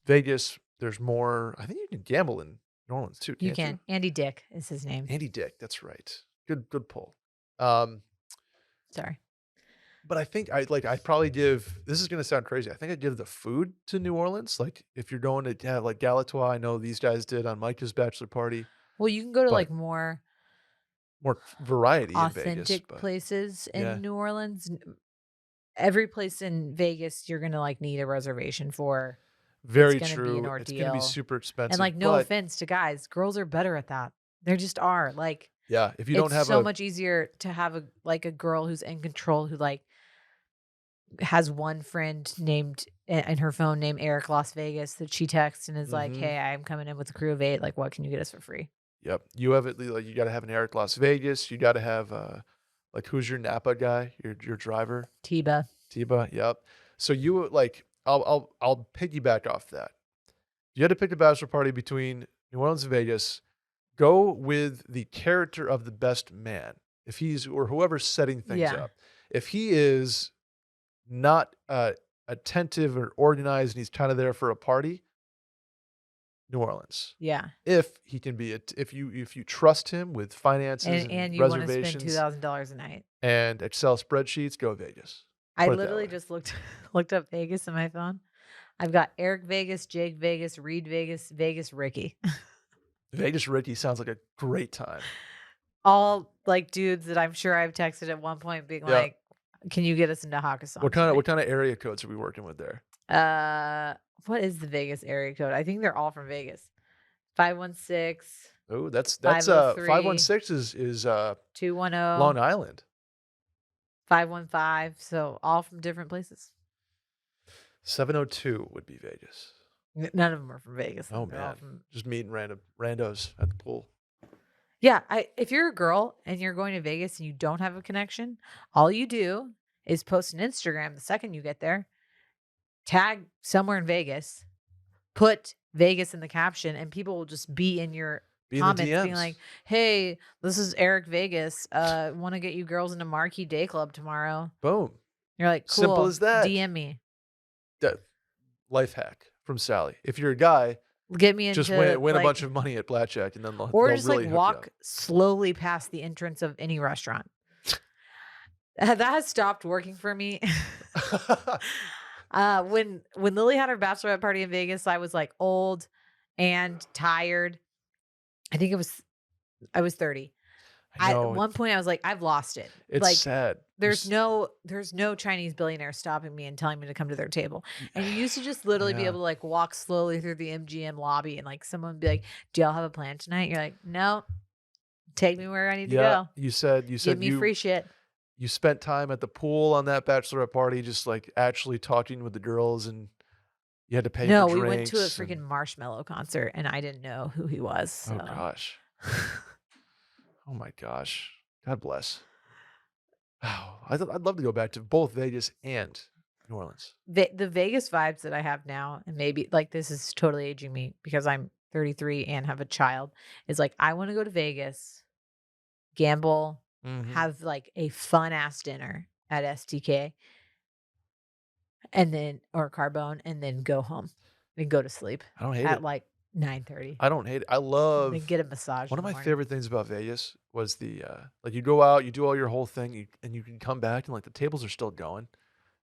Vegas. There's more. I think you can gamble in New Orleans too. You Can't can. Andy Dick is his name. Andy Dick. That's right. Good pull. Sorry. But I think I'd probably give, this is gonna sound crazy. I think I'd give the food to New Orleans. Like if you're going to have like Galatois, I know these guys did on Micah's bachelor party. Well, you can go to But like more variety in Vegas. authentic But places in yeah. New Orleans. Every place in Vegas you're gonna like need a reservation for. Very It's gonna be an true. It's gonna be ordeal. super expensive. And like no but offense to guys, girls are better at that. They just are. Like yeah, if you don't it's have so a much easier to have a girl who's in control, who like has one friend named in her phone named Eric Las Vegas that she texts and is like, Mhm. "Hey, I'm coming in with a crew of 8. Like, what can you get us for free?" Yep. You have it like you gotta have an Eric Las Vegas. You gotta have like who's your Napa guy? Your driver? Tiba. Tiba, yep. So you like I'll piggyback off that. You had to pick a bachelor party between New Orleans and Vegas. Go with the character of the best man. If he's or whoever's setting things Yeah. up. If he is not attentive or organized and he's kind of there for a party, New Orleans. Yeah. If he can be if you trust him with finances And you want to spend reservations $2,000 a night. and Excel spreadsheets, go Vegas. I Put it that literally way. just looked up Vegas on my phone. I've got Eric Vegas, Jake Vegas, Reed Vegas, Vegas Ricky. Vegas Ricky sounds like a great time. All like dudes that I'm sure I've texted at one point being Yeah. like, "Can you get us into Hakkasan?" What kind of area codes are we working with there? What is the Vegas area code? I think they're all from Vegas. 516 Oh, that's 503 516 is 210 Long Island. 515. So all from different places. 702 would be Vegas. None of them are from Vegas. Oh They're all man, from... just meeting random randos at the pool. Yeah, if you're a girl and you're going to Vegas and you don't have a connection, all you do is post an Instagram the second you get there, tag somewhere in Vegas, put Vegas in the caption, and people will just be in your Be in the comments being DMs. like, "Hey, this is Eric Vegas. Want to get you girls into Marquee Day Club tomorrow." Boom. You're like, "Cool. Simple as that. DM me. That life hack from Sally. If you're a guy, Get me into just win a like, bunch of money at blackjack, and then they'll or just really like hook you walk slowly past the entrance of any restaurant." That has stopped working for me. up. When Lily had her bachelorette party in Vegas, I was like old and tired. I think I was 30. I At know one point I was like, I've lost it. it's Like sad. there's no Chinese billionaire stopping me and telling me to come to their table. And you used to just literally be Yeah. able to like walk slowly through the MGM lobby and like someone would be like, "Do y'all have a plan tonight?" You're like, "No, take me where I need to go. You said Give me free shit." you spent time at the pool on that bachelorette party, just like actually talking with the girls, and you had to pay No, for we drinks. went to a freaking Marshmallow concert and I didn't know who he was. So. Oh gosh. Oh my gosh. God bless. Wow. I'd love to go back to both Vegas and New Orleans. The Vegas vibes that I have now, and maybe like this is totally aging me because I'm 33 and have a child, is like I want to go to Vegas, gamble, have like a fun ass dinner at STK, and then or Carbone, and then go home and go to sleep I don't hate at it. like 9:30. I don't hate it. I Then love get a massage. one in of the my morning. favorite things about Vegas was the like you go out, you do all your whole thing, and you can come back and like the tables are still going.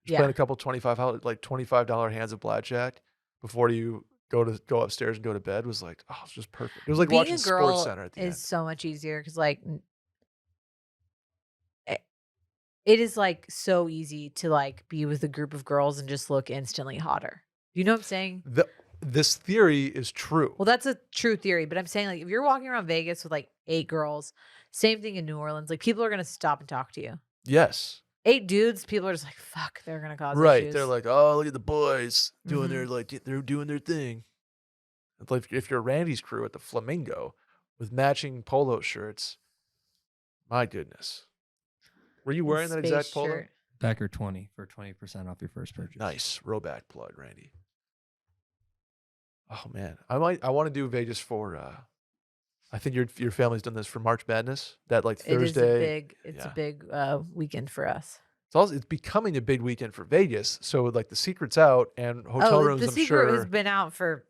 Just playing a couple $25 hands of blackjack before you go upstairs and go to bed was like, oh, it's just perfect. It was like Being watching a girl Sports Center at the is end. so much easier because like it is like so easy to like be with a group of girls and just look instantly hotter. You know what I'm saying? This theory is true. Well, that's a true theory, but I'm saying like if you're walking around Vegas with like 8 girls, same thing in New Orleans, like people are gonna stop and talk to you. Yes. 8 dudes, people are just like, fuck, they're gonna cause Right. issues. They're like, oh, look at the boys doing their they're doing their thing. It's like if you're Randy's crew at the Flamingo with matching polo shirts, my goodness. Were you wearing that exact Space polo? shirt. Backer 20 for 20% off your first purchase. Nice. Roback plug, Randy. Oh man. I want to do Vegas for I think your family's done this for March Madness. That like Thursday. It's a big weekend for us. It's becoming a big weekend for Vegas. So like the secret's out and hotel rooms, The I'm secret sure. has been out for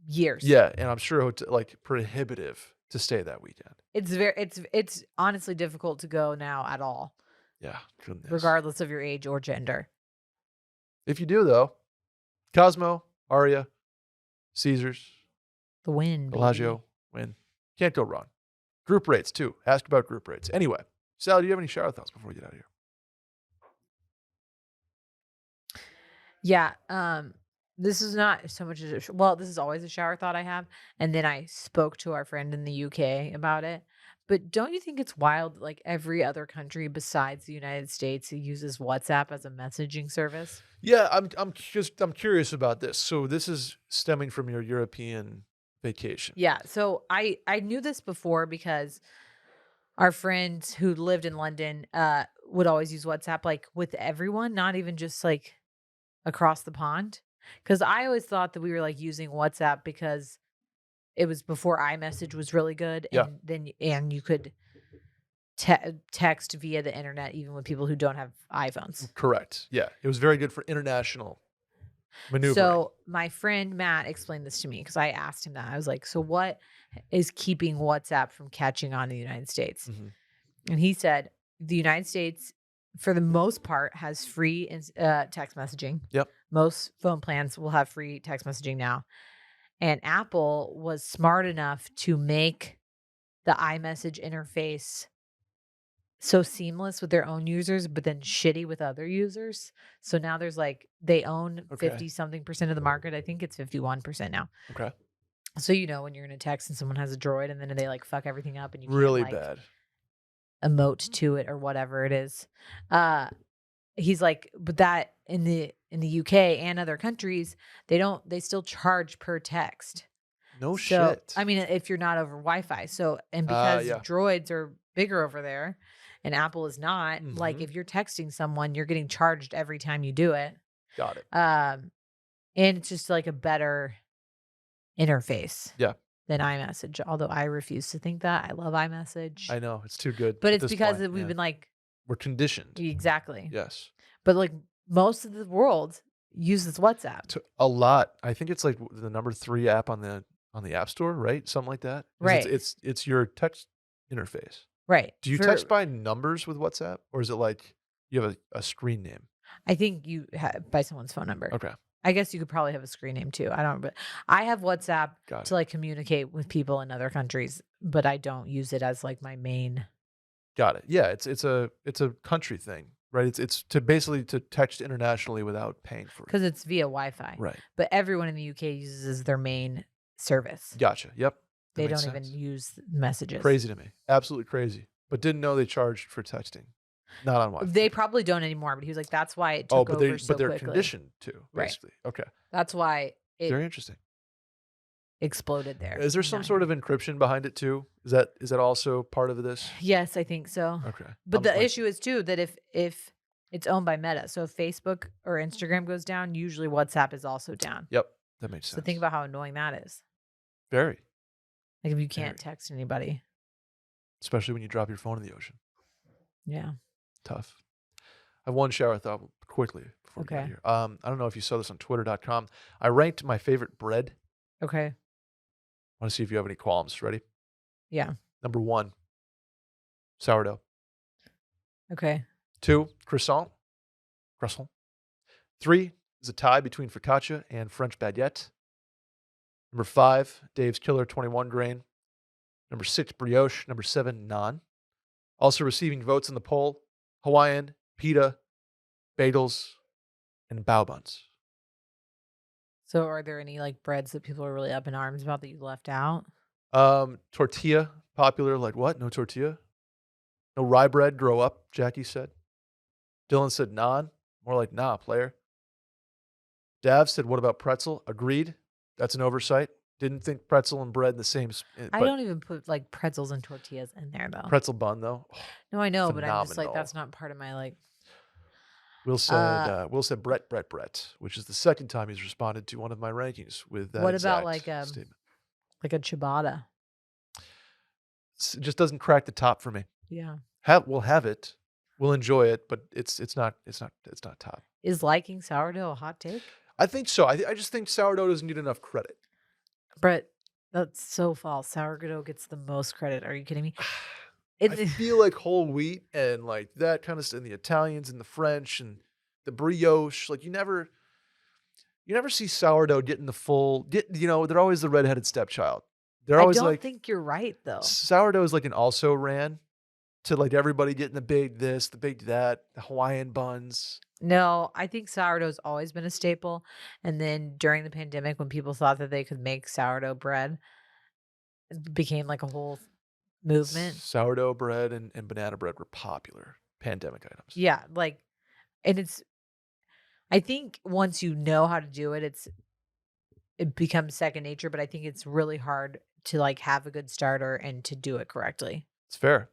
years. Yeah, and I'm sure like prohibitive to stay that weekend. It's honestly difficult to go now at all. Yeah, goodness. Regardless of your age or gender. If you do though, Cosmo, Aria, Caesars, The Win. Bellagio, Win. Can't go wrong. Group rates too. Ask about group rates. Anyway, Sally, do you have any shower thoughts before we get out of here? Yeah. This is not so much as this is always a shower thought I have. And then I spoke to our friend in the UK about it. But don't you think it's wild? Like every other country besides the United States uses WhatsApp as a messaging service. Yeah, I'm curious about this. So this is stemming from your European vacation. Yeah. So I knew this before because our friend who lived in London would always use WhatsApp like with everyone, not even just like across the pond. Because I always thought that we were like using WhatsApp because it was before iMessage was really good, and you could text via the internet even with people who don't have iPhones. Correct. Yeah, it was very good for international maneuvering. So my friend Matt explained this to me because I asked him that. I was like, "So what is keeping WhatsApp from catching on in the United States?" And he said the United States, for the most part, has free text messaging. Yep. Most phone plans will have free text messaging now. And Apple was smart enough to make the iMessage interface so seamless with their own users, but then shitty with other users. So now there's like, they own 50 something percent of the market. I think it's 51% now. Okay. So, when you're in a text and someone has a droid and then they like fuck everything up and you really can't, like, bad emote to it or whatever it is. He's like, but that in the UK and other countries, they still charge per text. No shit. I mean, if you're not over Wi-Fi. So, and because droids are bigger over there and Apple is not, like if you're texting someone, you're getting charged every time you do it. Got it. And it's just like a better interface Yeah. than iMessage. Although I refuse to think that. I love iMessage. I know it's too good. But at it's this because point. we've Yeah. been like, We're conditioned. exactly. Yes. But like most of the world uses WhatsApp. To a lot. I think it's like the number 3 app on the App Store, right? Something like that. 'Cause Right. It's your text interface. Right. Do you text by numbers with WhatsApp, or is it like you have a screen name? I think you by someone's phone number. Okay, I guess you could probably have a screen name too. I don't, but I have WhatsApp got to it. like communicate with people in other countries, but I don't use it as like my main. Got it. Yeah, it's a country thing, right? It's to basically to text internationally without paying for it. Because it's via Wi-Fi. Right. But everyone in the UK uses as their main service. Gotcha. Yep. That They makes don't even sense. use messages. Crazy to me. Absolutely crazy. But didn't know they charged for texting. Not on Wi-Fi. They probably don't anymore, but he was like, that's why it Oh, took over so they're quickly. conditioned to, Right. basically. Okay. That's why it Very interesting. exploded there. Is there in some that sort year. of encryption behind it too? Is that also part of this? Yes, I think so. Okay. But I'm the like, issue is too that if it's owned by Meta, so if Facebook or Instagram goes down, usually WhatsApp is also down. yep, that makes So sense. think about how annoying that is. Very, Like if you can't Very. text anybody. especially when you drop your phone in the ocean. Yeah. Tough. I have one shower thought quickly before we get Okay. here. I don't know if you saw this on twitter.com. I ranked my favorite bread. Okay. I want to see if you have any qualms. Ready? Yeah. Number 1, sourdough. Okay. 2, croissant. 3 is a tie between focaccia and French baguette. Number 5, Dave's Killer 21 grain. Number 6, brioche. Number 7, naan. Also receiving votes in the poll, Hawaiian, pita, bagels, and bao buns. So are there any like breads that people are really up in arms about that you left out? Tortilla, popular. Like what? No tortilla? No rye bread, grow up, Jackie said. Dylan said naan. More like nah, player. Dav said, what about pretzel? Agreed. That's an oversight. Didn't think pretzel and bread in the same, I but don't even put like pretzels and tortillas in there though. pretzel bun though. Oh, No, I know, but I'm just like phenomenal. that's not part of my like. Will said Brett, which is the second time he's responded to one of my rankings with that What exact about like statement. a ciabatta? It just doesn't crack the top for me. Yeah. We'll have it, we'll enjoy it, but it's not top. Is liking sourdough a hot take? I think so. I just think sourdough doesn't get enough credit. But that's so false. Sourdough gets the most credit. Are you kidding me? I feel like whole wheat and like that kind of stuff, and the Italians and the French and the brioche, like you never see sourdough getting the full. They're always the redheaded stepchild. They're I always don't like think you're right though. sourdough is like an also ran to like everybody getting the big this, the big that, the Hawaiian buns. No, I think sourdough's always been a staple. And then during the pandemic, when people thought that they could make sourdough bread, it became like a whole movement. Sourdough bread and banana bread were popular pandemic items. Yeah, like, and I think once you know how to do it, it becomes second nature. But I think it's really hard to like have a good starter and to do it correctly. It's fair.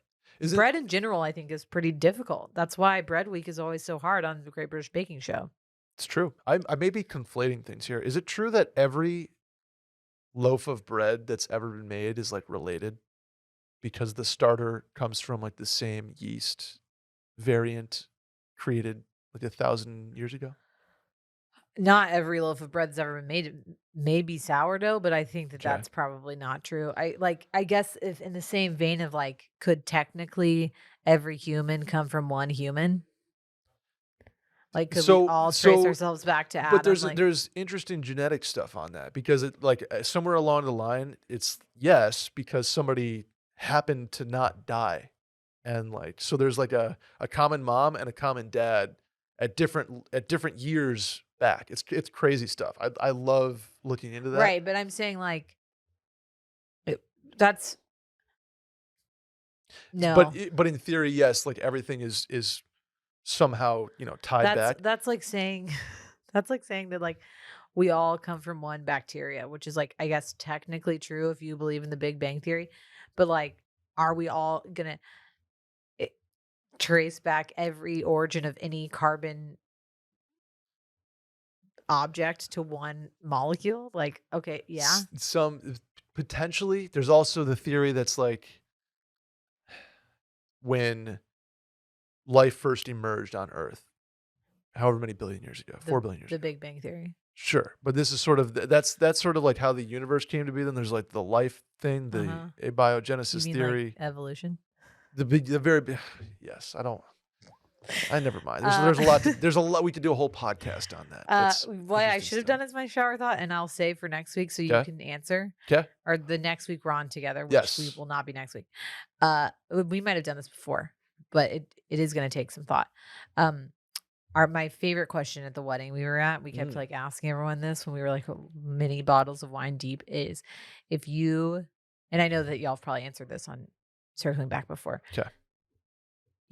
Bread in general, I think, is pretty difficult. That's why Bread Week is always so hard on the Great British Baking Show. It's true. I may be conflating things here. Is it true that every loaf of bread that's ever been made is like related because the starter comes from like the same yeast variant created like 1,000 years ago? Not every loaf of bread that's ever been made may be sourdough, but I think that Okay. that's probably not true. I guess if in the same vein of like, could technically every human come from one human? Like, could we all trace ourselves back to Adam? But there's interesting genetic stuff on that because it like somewhere along the line, it's yes because somebody happened to not die, and like so there's like a common mom and a common dad at different years back. It's crazy stuff. I love looking into that. Right, but I'm saying like that's no. But in theory, yes, like everything is somehow tied back. That's like saying that's like saying that like we all come from one bacteria, which is like I guess technically true if you believe in the Big Bang Theory, but like are we all gonna trace back every origin of any carbon object to one molecule? Like, okay, yeah. Some potentially. There's also the theory that's like when life first emerged on Earth, however many billion years ago, 4 billion years The ago. Big Bang Theory. Sure, but this is sort of that's sort of like how the universe came to be. Then there's like the life thing, the You abiogenesis mean theory, like evolution? the very big. Yes, I never mind. There's a lot. We could do a whole podcast on that. That's What I interesting should have stuff. done as my shower thought, and I'll save for next week so you Okay. can answer. Okay. Or the next week we're on together, which Yes. we will not be next week. We might have done this before, but it is going to take some thought. My favorite question at the wedding we were at, we kept like asking everyone this when we were like mini bottles of wine deep, is if you, and I know that y'all have probably answered this on Circling Back before. Okay.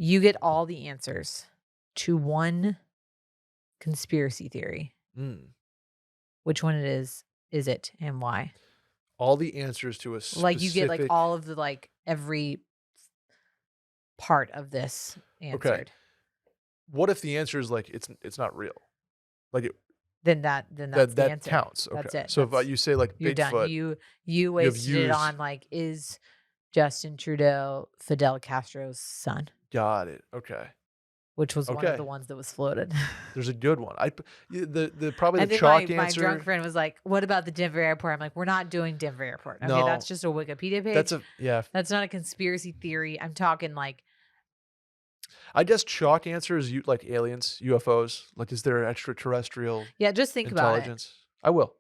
You get all the answers to one conspiracy theory. Which one is it and why? All the answers to a specific... Like you get like all of the like every part of this answered. Okay. What if the answer is like it's not real? Like it, then that's the answer. Counts. Okay. That's it. So if you say like you're Bigfoot, done. You wasted it on like, is Justin Trudeau Fidel Castro's son? Got it. Okay. Which was one of the ones that was floated. There's a good one. The probably and the then chalk my answer. My drunk friend was like, "What about the Denver airport?" I'm like, "We're not doing Denver airport. Okay, No. that's just a Wikipedia page. That's not a conspiracy theory. I'm talking like." I guess chalk answer is like aliens, UFOs. Like, is there extraterrestrial? Yeah, just think about it. I will.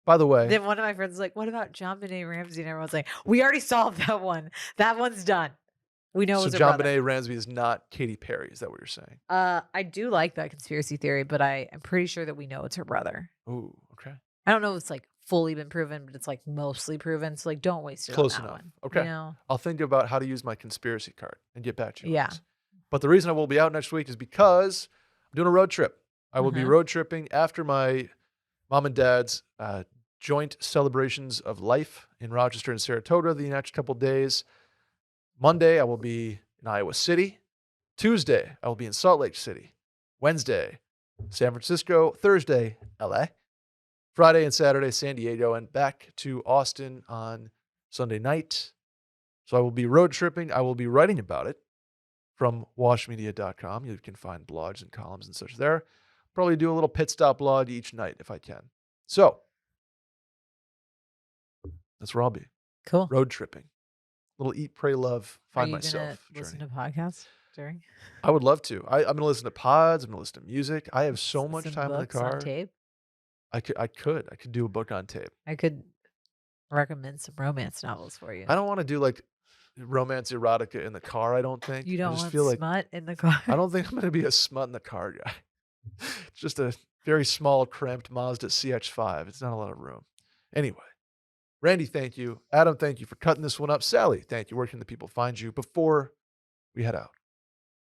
By the way, then one of my friends was like, "What about JonBenet Ramsey?" And everyone's like, "We already solved that one. That one's done. We know." So JonBenet Ramsey is not Katy Perry. Is that what you're saying? I do like that conspiracy theory, but I'm pretty sure that we know it's her brother. Ooh, okay. I don't know if it's like fully been proven, but it's like mostly proven. So like, don't waste it. Close on that enough. One, okay. You know? I'll think about how to use my conspiracy card and get back to you. Yeah. But the reason I will be out next week is because I'm doing a road trip. I will be road tripping after my mom and dad's joint celebrations of life in Rochester and Saratoga the next couple days. Monday, I will be in Iowa City. Tuesday, I will be in Salt Lake City. Wednesday, San Francisco. Thursday, LA. Friday and Saturday, San Diego, and back to Austin on Sunday night. So I will be road tripping. I will be writing about it from washmedia.com. You can find blogs and columns and such there. Probably do a little pit stop blog each night if I can. So that's where I'll be. Cool. Road tripping. Little eat, pray, love, find myself. journey. Are you gonna listen to podcasts during? I would love to. I'm going to listen to pods. I'm going to listen to music. I have so much time in the car. On tape? I could do a book on tape. I could recommend some romance novels for you. I don't want to do like romance erotica in the car. I don't think. You don't I just want feel smut like, in the car? I don't think I'm going to be a smut in the car guy. It's just a very small, cramped Mazda CX-5. It's not a lot of room. Anyway, Randy, thank you. Adam, thank you for cutting this one up. Sally, thank you. Where can the people find you before we head out?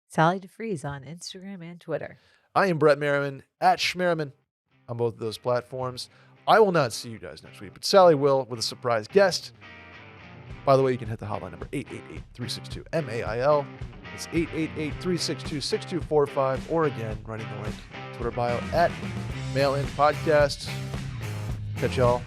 Sally deFries on Instagram and Twitter. I am Brett Merriman at Schmerriman on both of those platforms. I will not see you guys next week, but Sally will with a surprise guest. By the way, you can hit the hotline number 888-362-MAIL. It's 888-362-6245, or again, running the link, Twitter bio at Mail In Podcast. Catch y'all